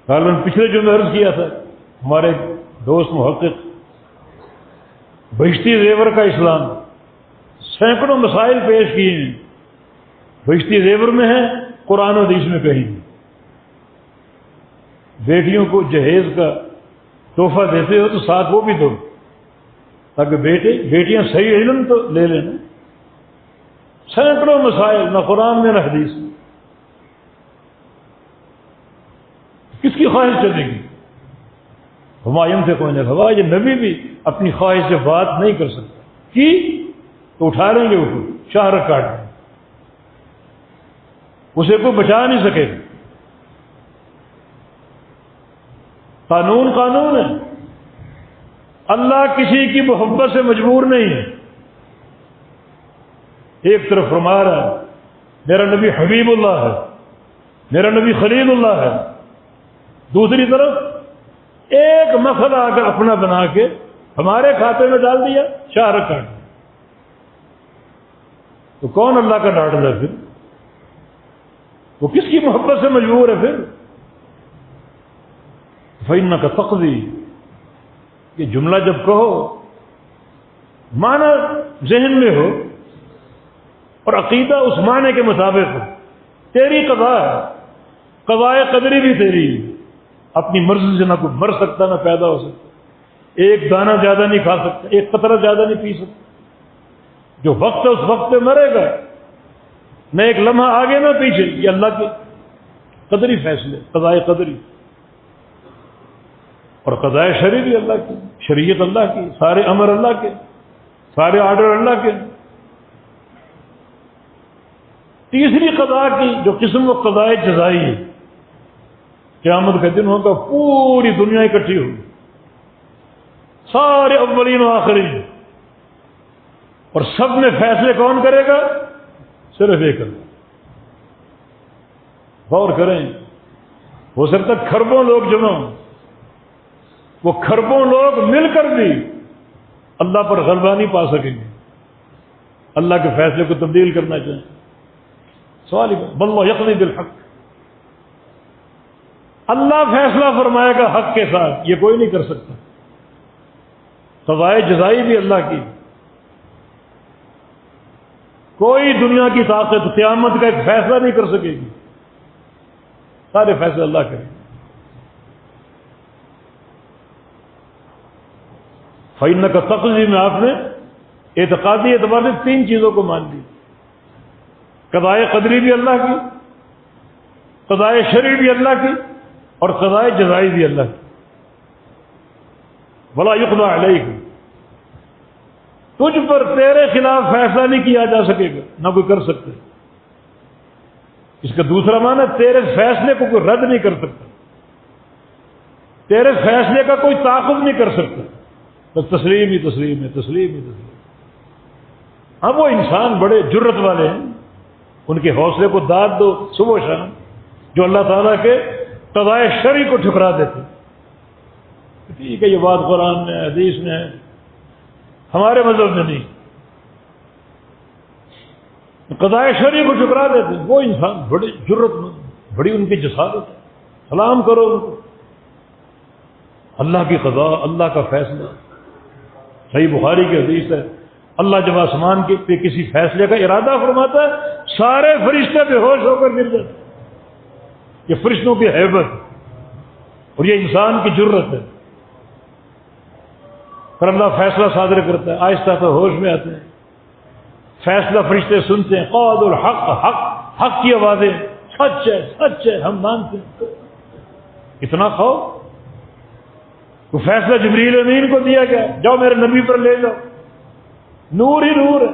غالباً پچھلے جو میں عرض کیا تھا، ہمارے دوست محقق بہشتی زیور کا اسلام سینکڑوں مسائل پیش کیے ہیں. بہشتی زیور میں ہے، قرآن و حدیث میں کہیں. بیٹیوں کو جہیز کا تحفہ دیتے ہو تو ساتھ وہ بھی دو، تاکہ بیٹیاں صحیح علم تو لے لینا. سینکڑوں مسائل، نہ قرآن میں نہ حدیث میں. کس کی خواہش چلے گی؟ ہمایوں سے کوئی نہیں ہوا. یہ نبی بھی اپنی خواہش سے بات نہیں کر سکتا. کی تو اٹھا لیں گے اوپر، شہرت کاٹ دیں، اسے کوئی بچا نہیں سکے گا. قانون ہے. اللہ کسی کی محبت سے مجبور نہیں ہے. ایک طرف فرما رہا ہے میرا نبی حبیب اللہ ہے، میرا نبی خلیل اللہ ہے، دوسری طرف ایک مسئلہ اگر اپنا بنا کے ہمارے کھاتے میں ڈال دیا، شاہ رکھ کاٹ دیا۔ تو کون اللہ کا ڈاٹل ہے پھر؟ وہ کس کی محبت سے مجبور ہے پھر؟ فَإِنَّكَ تَقْضِي، یہ جملہ جب کہو معنی ذہن میں ہو اور عقیدہ اس معنی کے مطابق ہو، تیری قضا ہے، قضائے قدری بھی تیری، اپنی مرضی سے نہ کوئی مر سکتا نہ پیدا ہو سکتا، ایک دانہ زیادہ نہیں کھا سکتا، ایک قطرہ زیادہ نہیں پی سکتا، جو وقت ہے اس وقت پہ مرے گا، نہ ایک لمحہ آگے نہ پیچھے، یہ اللہ کے قدری فیصلے، قضائے قدری۔ اور قضائے شرعی بھی اللہ کی، شریعت اللہ کی، سارے امر اللہ کے، سارے آرڈر اللہ کے۔ تیسری قضا کی جو قسم وہ قضائے جزائی ہے، قیامت کا دن ہوگا، پوری دنیا اکٹھی ہوگی، سارے اولین و آخرین، اور سب میں فیصلے کون کرے گا؟ صرف ایک اللہ۔ غور کریں، ہو سکتا ہے کھربوں لوگ جمع ہوں، وہ کھربوں لوگ مل کر بھی اللہ پر غلبہ نہیں پا سکیں گے، اللہ کے فیصلے کو تبدیل کرنا چاہیں۔ سوال ہی واللہ یقضی بالحق، اللہ فیصلہ فرمائے گا حق کے ساتھ، یہ کوئی نہیں کر سکتا۔ قضائے جزائی بھی اللہ کی، کوئی دنیا کی طاقت قیامت کا ایک فیصلہ نہیں کر سکے گی، سارے فیصلے اللہ کریں گے۔ فَإِنَّكَ تَقْضِي میں آپ نے اعتقادی اعتبار سے تین چیزوں کو مان لی، قضائے قدری بھی اللہ کی، قضائے شرعی بھی اللہ کی، اور قضائے جزائی بھی اللہ کی۔ وَلَا يُقْضَىٰ عَلَيْكَ، تجھ پر تیرے خلاف فیصلہ نہیں کیا جا سکے گا، نہ کوئی کر سکتا۔ اس کا دوسرا معنی تیرے فیصلے کو کوئی رد نہیں کر سکتا، تیرے فیصلے کا کوئی تعاقب نہیں کر سکتا، بس تسلیم ہی تسلیم ہے، تسلیم ہی تسلیم۔ اب وہ انسان بڑے جرت والے ہیں، ان کے حوصلے کو داد دو صبح و شام، جو اللہ تعالیٰ کے قضائے شرعی کو ٹھکرا دیتے۔ ٹھیک ہے، یہ بات قرآن میں حدیث میں ہے، ہمارے مذہب میں نہیں، قضائے شرعی کو ٹھکرا دیتے۔ وہ انسان بڑے جرت مند، بڑی ان کی جسارت ہے، سلام کرو ان کو۔ اللہ کی قضا، اللہ کا فیصلہ، صحیح بخاری کی حدیث ہے، اللہ جب آسمان کے پہ کسی فیصلے کا ارادہ فرماتا ہے، سارے فرشتے بے ہوش ہو کر گر جاتے۔ یہ فرشتوں کی ہیبت اور یہ انسان کی جرت ہے۔ پر اللہ فیصلہ صادر کرتا ہے، آہستہ تو ہوش میں آتے ہیں، فیصلہ فرشتے سنتے ہیں، قول الحق، حق حق کی آوازیں، سچ ہے سچ ہے، ہم مانتے ہیں۔ اتنا خوف، وہ فیصلہ جبریل امین کو دیا گیا، جاؤ میرے نبی پر لے جاؤ، نور ہی نور ہے،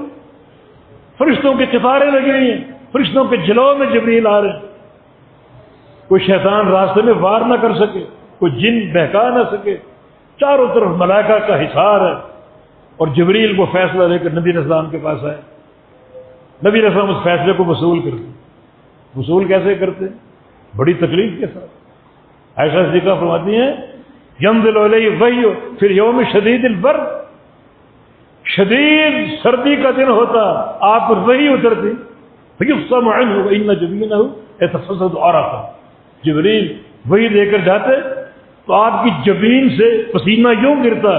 فرشتوں کی قطاریں لگی ہوئی ہیں، فرشتوں کے جلووں میں جبریل آ رہے ہیں، کوئی شیطان راستے میں وار نہ کر سکے، کوئی جن بہکا نہ سکے، چاروں طرف ملائکہ کا حصار ہے، اور جبریل کو فیصلہ لے کر نبی علیہ السلام کے پاس آئے۔ نبی علیہ السلام اس فیصلے کو وصول کرتے۔ وصول کیسے کرتے؟ بڑی تکلیف کے ساتھ۔ عائشہ صدیقہ فرماتی ہیں، ينزل علیہ وحی پھر یوم شدید البرد، شدید سردی کا دن ہوتا، آپ پر وحی اترتی، فیفصم عنہ وان جبینہ یتفسد عرقا، جبریل وحی دے کر جاتے تو آپ کی جبین سے پسینہ یوں گرتا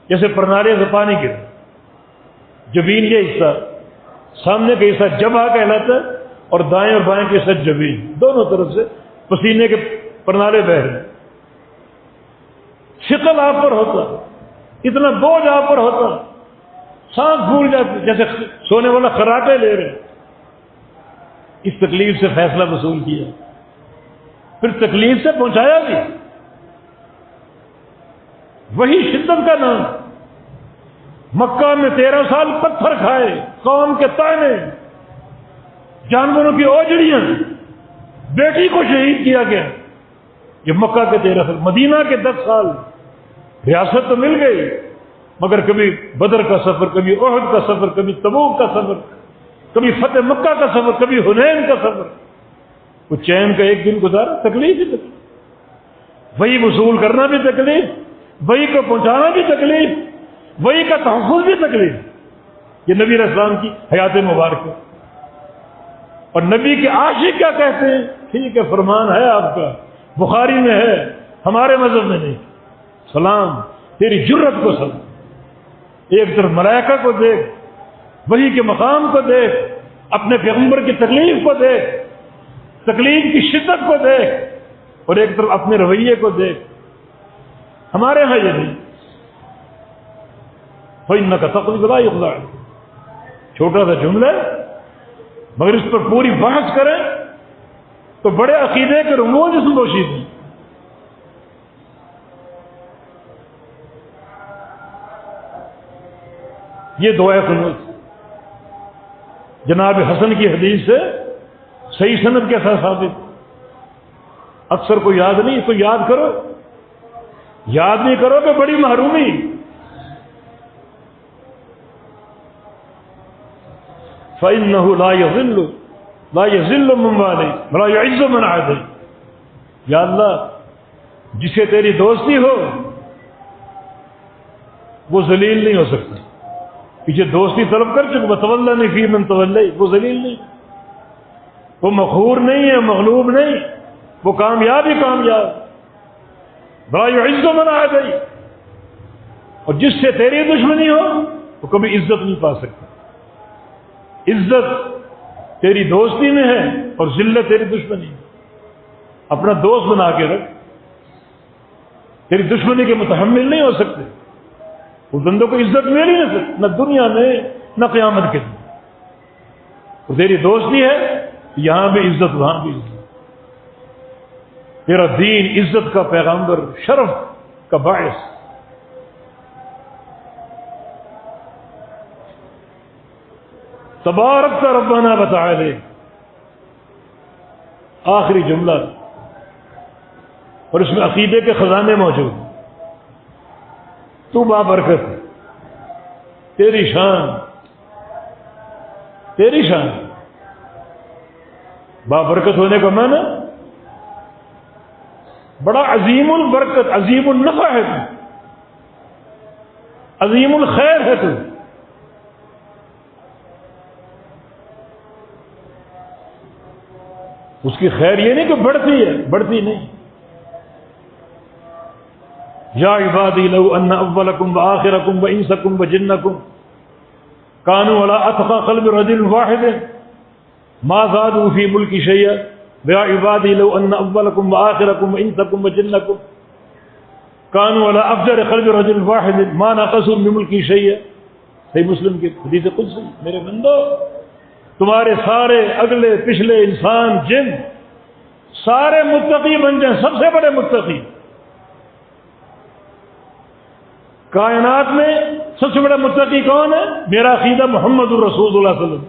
جیسے پرنالے سے پانی گرتا۔ جبین یہ حصہ، سامنے کا حصہ جبہہ کہلاتا ہے، اور دائیں اور بائیں کے حصہ جبین، دونوں طرف سے پسینے کے پرنالے بہ رہے ہیں۔ شکل آپ پر ہوتا، اتنا بوجھ آپ پر ہوتا، سانس بھول جاتے جیسے سونے والا خراٹے لے رہے۔ اس تکلیف سے فیصلہ وصول کیا، پھر تکلیف سے پہنچایا بھی۔ وہی شدت کا نام، مکہ میں 13 سال پتھر کھائے، قوم کے طعنے، جانوروں کی اوجڑیاں، بیٹی کو شہید کیا گیا۔ یہ مکہ کے 13 سال، مدینہ کے 10 سال، ریاست تو مل گئی مگر کبھی بدر کا سفر، کبھی احد کا سفر، کبھی تبوک کا سفر، کبھی فتح مکہ کا سفر، کبھی حنین کا سفر، وہ چین کا ایک دن گزارا، تکلیف ہی تکلیف، وہی وصول کرنا بھی تکلیف، وہی کو پہنچانا بھی تکلیف، وہی کا تحفظ بھی تکلیف۔ یہ نبی علیہ السلام کی حیات مبارکہ۔ اور نبی کے عاشق کیا کہتے ہیں؟ ٹھیک ہے فرمان ہے آپ کا، بخاری میں ہے، ہمارے مذہب میں نہیں۔ سلام تیری جرت کو سلام، ایک طرف ملائکہ کو دیکھ، وحی کے مقام کو دیکھ، اپنے پیغمبر کی تکلیف کو دیکھ، تکلیف کی شدت کو دیکھ، اور ایک طرف اپنے رویے کو دیکھ۔ ہمارے ہاں یہ نہیں۔ فَإِنَّكَ تَقْضِي وَلَا يُقْضَى عَلَيْكَ، چھوٹا سا جملہ مگر اس پر پوری بحث کریں تو بڑے عقیدے کے رموز اس میں موجود ہیں۔ یہ دعائے قنوت جناب حسن کی حدیث سے صحیح سند کے ساتھ ثابت۔ اکثر کو یاد نہیں تو یاد کرو، یاد نہیں کرو کہ بڑی محرومی۔ فَإِنَّهُ لَا يَذِلُّ مَن وَالَيْتَ وَلَا يُعِزُّ مَنْ عَادَيْتَ۔ یا اللہ جسے تیری دوستی ہو وہ ذلیل نہیں ہو سکتا۔ پیچھے دوستی طلب کر چکے، وَتَوَلَّنِي فِي مَن تَوَلَّيْتَ، وہ ذلیل نہیں، وہ مقہور نہیں ہے، مغلوب نہیں، وہ کامیاب ہی کامیاب۔ وَلَا يُعِزُّ مَنْ عَادَيْتَ، اور جس سے تیری دشمنی ہو وہ کبھی عزت نہیں پا سکتا۔ عزت تیری دوستی میں ہے اور ذلت تیری دشمنی میں۔ اپنا دوست بنا کے رکھ، تیری دشمنی کے متحمل نہیں ہو سکتے، اس بندوں کو عزت مل ہی نہیں سکتی، نہ دنیا میں نہ قیامت کے دن۔ وہ تیری دوستی ہے، یہاں بھی عزت وہاں بھی عزت۔ تیرا دین عزت کا پیغامبر، شرف کا باعث۔ تبارک ربنا وتعالى، آخری جملہ، اور اس میں عقیدے کے خزانے موجود ہیں۔ تو بابرکت، تیری شان، تیری شان۔ بابرکت ہونے کا معنی بڑا عظیم البرکت، عظیم النفع ہے تو، عظیم الخیر ہے تو۔ اس کی خیر یہ نہیں کہ بڑھتی ہے، بڑھتی نہیں۔ یا عبادی لو ان اولکم وآخرکم وانسکم وجنکم کانوا علی اتقى قلب رجل واحد ما زادوا فی ملکی شیئا یا عبادی لو ان اولکم وآخرکم وانسکم وجنکم کانوا علی افجر قلب رجل واحد ما نقصوا من ملکی شیئا۔ صحیح مسلم کی حدیث قدسی، میرے بندو تمہارے سارے اگلے پچھلے انسان جن سارے متقی بن جائیں، سب سے بڑے متقی کائنات میں سب سے بڑا متقی کون ہے؟ میرا عقیدہ محمد الرسول صلی اللہ علیہ وسلم،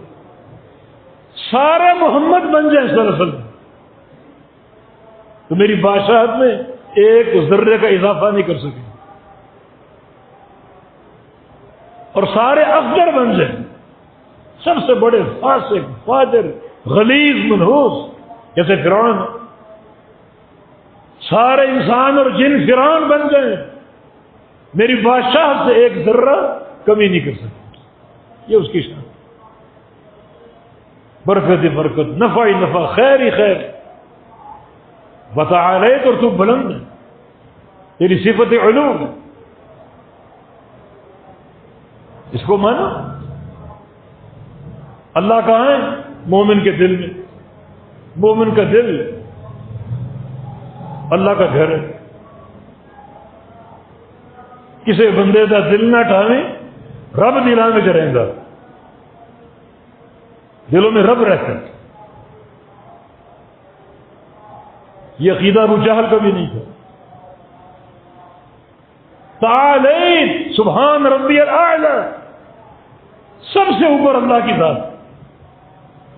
سارے محمد بن جائیں صلی اللہ علیہ وسلم تو میری بادشاہت میں ایک ذرے کا اضافہ نہیں کر سکے، اور سارے افجر بن جائیں، سب سے بڑے فاسق فاجر غلیظ منحوس جیسے فرعون، سارے انسان اور جن فرعون بن جائیں، میری بادشاہ سے ایک ذرہ کمی نہیں کر سکتے۔ یہ اس کی شان، برکت ہی برکت، نفع ہی نفع، خیر ہی خیر۔ وتعالیت، اور تو بلند ہے، تیری صفت علو ہے۔ اس کو مانو، اللہ کہاں ہے؟ مومن کے دل میں۔ مومن کا دل اللہ کا گھر ہے۔ کسی بندے کا دل نہ ٹھاویں، رب دلان میں رہے گا، دلوں میں رب رہتا ہے۔ یہ عقیدہ ابو جہل کا بھی نہیں تھا۔ تعالیت سبحان ربی الاعلی، سب سے اوپر اللہ کی ذات،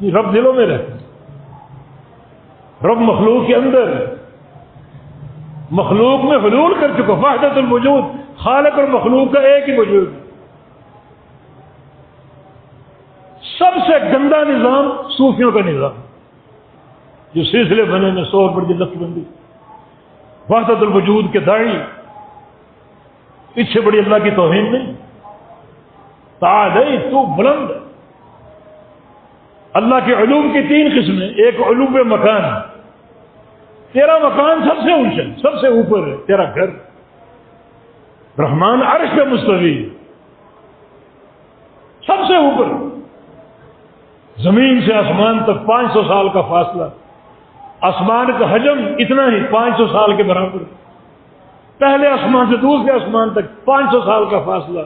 یہ رب دلوں میں رہتا ہے۔ رب مخلوق کے اندر، مخلوق میں حلول کر چکا، وحدت الوجود، خالق اور مخلوق کا ایک ہی وجود۔ سب سے گندا نظام صوفیوں کا نظام، جو سلسلے بنے میں 100 پر جلت بندی، وحدت الوجود کے داعی، اس سے بڑی اللہ کی توہین نہیں۔ تعالی تو بلند ہے۔ اللہ کے علوم کی تین قسمیں، ایک علوم مکان، تیرا مکان سب سے اونچا، سب سے اوپر ہے تیرا گھر، رحمان عرش پہ مستوی، سب سے اوپر، زمین سے آسمان تک 500 سال کا فاصلہ، آسمان کا حجم اتنا ہی 500 سال کے برابر، پہلے آسمان سے دوسرے آسمان تک 500 سال کا فاصلہ،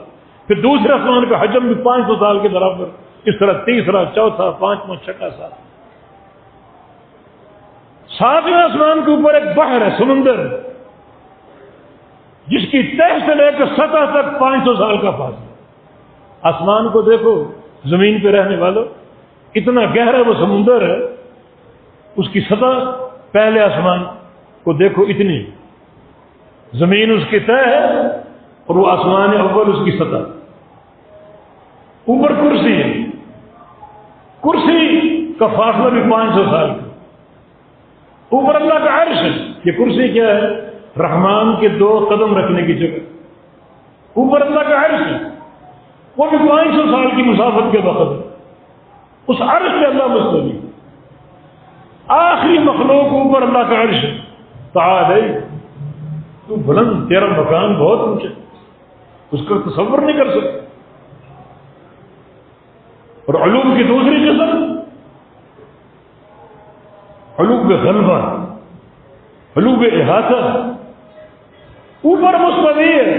پھر دوسرے آسمان کا حجم بھی 500 سال کے برابر، اس طرح تیسرا، چوتھا، پانچواں، چھٹا سال، ساتویں آسمان کے اوپر ایک بحر ہے، سمندر، جس کی تہ سے لے کر سطح تک 500 سال کا فاصلہ۔ آسمان کو دیکھو، زمین پہ رہنے والوں، اتنا گہرا وہ سمندر ہے، اس کی سطح پہلے آسمان کو دیکھو اتنی، زمین اس کی تہ ہے اور وہ آسمان اول اس کی سطح، اوپر کرسی ہے، کرسی کا فاصلہ بھی 500 سال کا، اوپر اللہ کا عرش ہے، یہ کرسی کیا ہے؟ رحمان کے 2 قدم رکھنے کی جگہ، اوپر اللہ کا عرش ہے، وہ بھی 500 سال کی مسافت کے وقت ہے، اس عرش پہ اللہ مستوی، آخری مخلوق اوپر اللہ کا عرش ہے، تعالی تو بلند، تیرا مکان بہت اونچا، اس کا تصور نہیں کر سکتے۔ اور علوم کی دوسری قسم علوم غلبہ، علوم احاطہ، اوپر مستوی ہے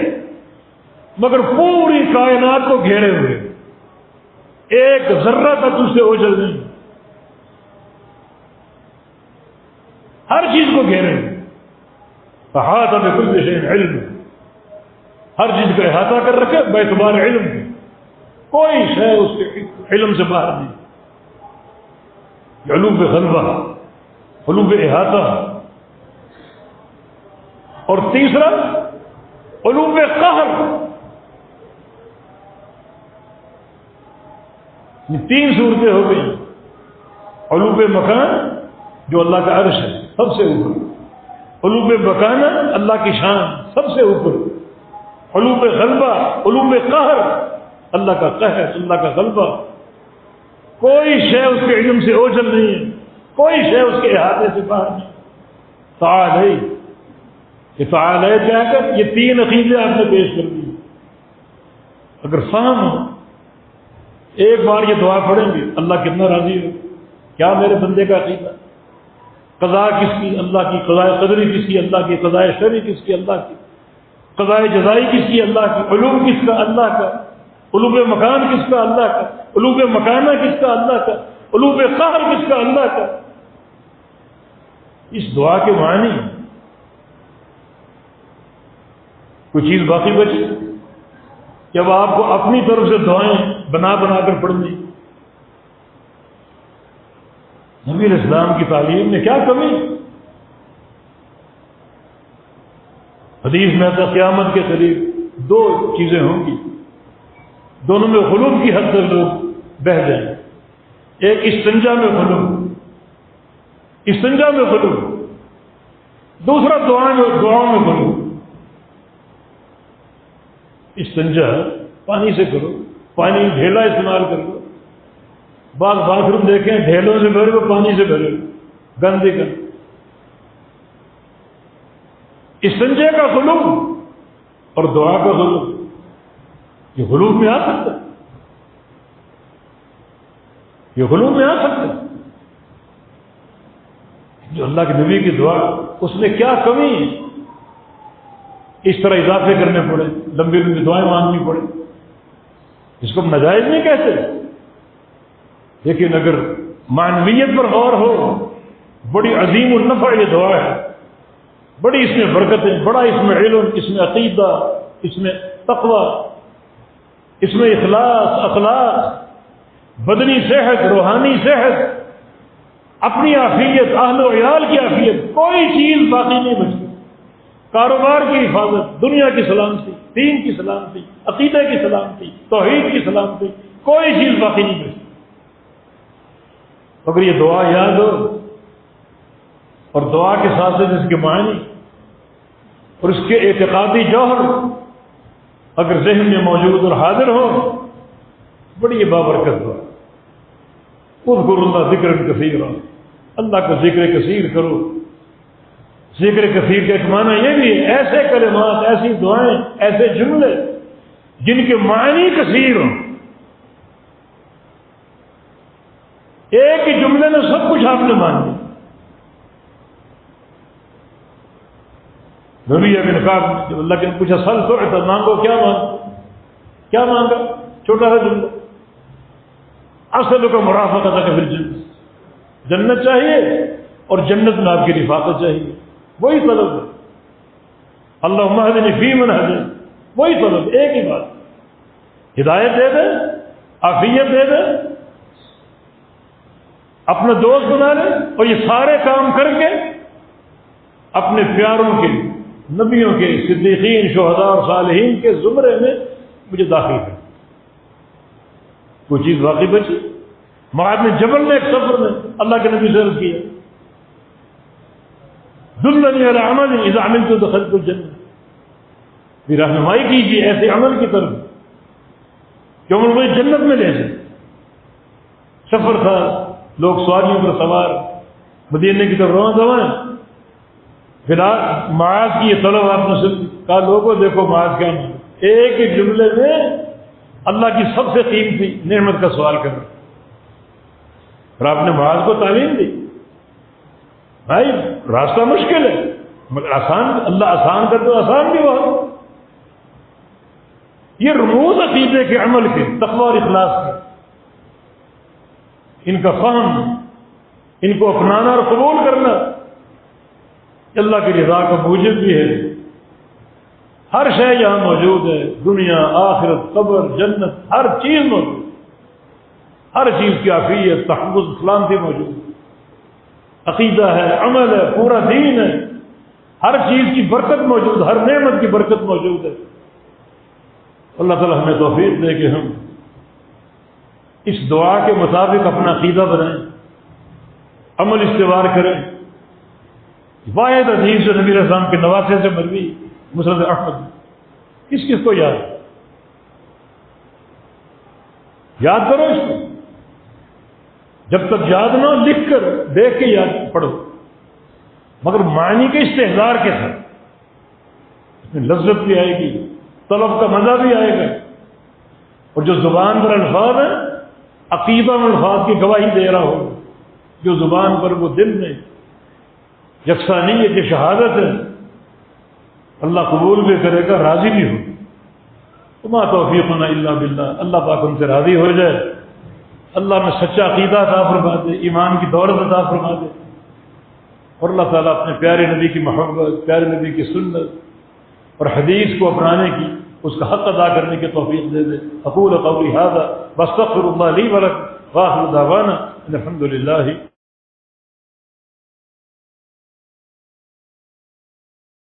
مگر پوری کائنات کو گھیرے ہوئے، ایک ذرہ تک اس سے اوجھل نہیں، ہر چیز کو گھیرے ہوئے، احاطہ بکل شیء علم، ہر چیز کا احاطہ کر رکھے باعتبار علم، کوئی شے اس کے علم سے باہر نہیں، علوم غلبہ، علوم احاطہ، اور تیسرا علوم قہر، یہ 3 صورتیں ہو گئی، علوم مکان جو اللہ کا عرش ہے سب سے اوپر، علوم مکانہ اللہ کی شان سب سے اوپر، علوم غلبہ، علوم قہر، اللہ کا قہر، اللہ کا غلبہ، کوئی شے اس کے علم سے اوجھل نہیں ہے، کوئی شے اس کے احاطے سے باہر نہیں، تعالی، یہ تعالی کیا کر، یہ 3 عقیدے آپ نے پیش کر دی، اگر فہم ہو، ایک بار یہ دعا پڑھیں گے، اللہ کتنا راضی ہو، کیا میرے بندے کا عقیدہ، قضاء کس کی؟ اللہ کی، قضاء قدری کس کی؟ اللہ کی، قضاء شرعی کس کی؟ اللہ کی، قضاء جزائی کس کی؟ اللہ کی، علوم کس کا؟ اللہ کا، علوم مکان کس کا؟ اللہ کا، علوم مکانہ کس کا؟ اللہ کا، علوم قہر کس کا؟ اللہ کا۔ اس دعا کے معنی کوئی چیز باقی بچی؟ جب آپ کو اپنی طرف سے دعائیں بنا بنا کر پڑھنی، نبی علیہ السلام کی تعلیم میں کیا کمی؟ حدیث میں آتا قیامت کے قریب 2 چیزیں ہوں گی، دونوں میں غلو کی حد تک لوگ بہہ جائیں، ایک استنجا میں غلو، استنجا میں غلو، دوسرا دعاؤں میں غلو۔ استنجا پانی سے کرو، پانی ڈھیلا استعمال کر لو، بعض باتھ روم دیکھیں ڈھیلوں سے بھرے ہوئے پانی سے بھرے گندے کا، استنجے کا غلو اور دعا کا غلو، یہ غلو میں آ سکتا ہے، یہ غلو میں آ سکتا ہے۔ جو اللہ کے نبی کی دعا، اس میں کیا کمی ہے؟ اس طرح اضافے کرنے پڑے، لمبی لمبی دعائیں مانگنی پڑے، اس کو ناجائز نہیں کہتے، لیکن اگر معنویت پر غور ہو، بڑی عظیم النفع یہ دعا ہے، بڑی اس میں برکتیں، بڑا اس میں علم، اس میں عقیدہ، اس میں تقوی، اس میں اخلاص، اخلاق، بدنی صحت، روحانی صحت، اپنی عافیت، اہل و عیال کی عافیت، کوئی چیز باقی نہیں بچتی، کاروبار کی حفاظت، دنیا کی سلامتی، دین کی سلامتی، عقیدہ کی سلامتی، توحید کی سلامتی، کوئی چیز باقی نہیں بچتی۔ اگر یہ دعا یاد ہو اور دعا کے ساتھ ساتھ اس کے معنی اور اس کے اعتقادی جوہر اگر ذہن میں موجود اور حاضر ہو بڑی بابرکت دعا. اذکر اللہ ذکر کثیرا، اللہ کا ذکر کثیر کرو. ذکر کثیر کا ایک معنی یہ بھی ہے ایسے کلمات، ایسی دعائیں، ایسے جملے جن کے معنی کثیر ہوں. ایک ہی جملے میں سب کچھ آپ نے مان لیا. ربیعہ بن کعب جب اللہ کے نے پوچھا سل تو مانگو، کیا مانگا؟ چھوٹا سا جملہ، اصل کا مرافقت کا پھر جنت چاہیے اور جنت میں آپ کی رفاقت چاہیے، وہی طلب ہے. اللہم اہدنی فیمن ہدیت، وہی طلب، ایک ہی بات. ہدایت دے دے، عافیت دے دے، اپنا دوست بنا لے، اور یہ سارے کام کر کے اپنے پیاروں کے، نبیوں کے، صدیقین، شہداء اور صالحین کے زمرے میں مجھے داخل کر. کوئی چیز واقعی بچی؟ معاذ نے جبل نے ایک سفر میں اللہ کے نبی سے عرض کیا دلنی علی عمل اذا عملت دخلت الجنہ، بھی رہنمائی کیجیے ایسے عمل کی طرف جو عمل مجھے جنت میں لے جائے. سفر تھا، لوگ سواریوں پر سوار مدینے کی طرف روانہ. پھر معاذ کی یہ طلب آپ نے کہا لوگوں دیکھو معاذ کیا نہیں، ایک ایک جملے میں اللہ کی سب سے قیمتی نعمت کا سوال کرنا. اور آپ نے معاذ کو تعلیم دی بھائی راستہ مشکل ہے مگر آسان، اللہ آسان کر دو، آسان بھی ہوا. یہ رموز عقیدے کے عمل کے، تقوی اور اخلاص کے، ان کا فہم، ان کو اپنانا اور قبول کرنا اللہ کی رضا کا موجب بھی ہے. ہر شے یہاں موجود ہے، دنیا، آخرت، قبر، جنت، ہر چیز موجود، ہر چیز کی عافیت، تحفظ، سلامتی موجود. عقیدہ ہے، عمل ہے، پورا دین ہے، ہر چیز کی برکت موجود، ہر نعمت کی برکت موجود ہے. اللہ تعالیٰ ہمیں توفیق دے کہ ہم اس دعا کے مطابق اپنا عقیدہ بنائیں، عمل استوار کریں. واحد حدیث جو نبی علیہ السلام کے نواسے سے مروی مسند احمد، کس کو یاد کرو اس کو. جب تک یاد نہ ہو لکھ کر دیکھ کے یاد پڑھو، مگر معنی کے استحضار کے ساتھ اس میں لذت بھی آئے گی، طلب کا مزہ بھی آئے گا. اور جو زبان پر الفاظ ہیں عقیدہ میں الفاظ کی گواہی دے رہا ہو، جو زبان پر وہ دل میں یکسانیت کی شہادت ہے، اللہ قبول بھی کرے گا، راضی بھی ہو. وما توفیقنا الا باللہ، اللہ پاک ہم سے راضی ہو جائے، اللہ میں سچا عقیدہ عطا فرما دے، ایمان کی دولت عطا فرما دے، اور اللہ تعالیٰ اپنے پیارے نبی کی محبت، پیارے نبی کی سنت اور حدیث کو اپنانے کی، اس کا حق ادا کرنے کی توفیق دے دے. اقول قولی ھذا واستغفر اللہ لی ولکم واخر دعوانا الحمد للہ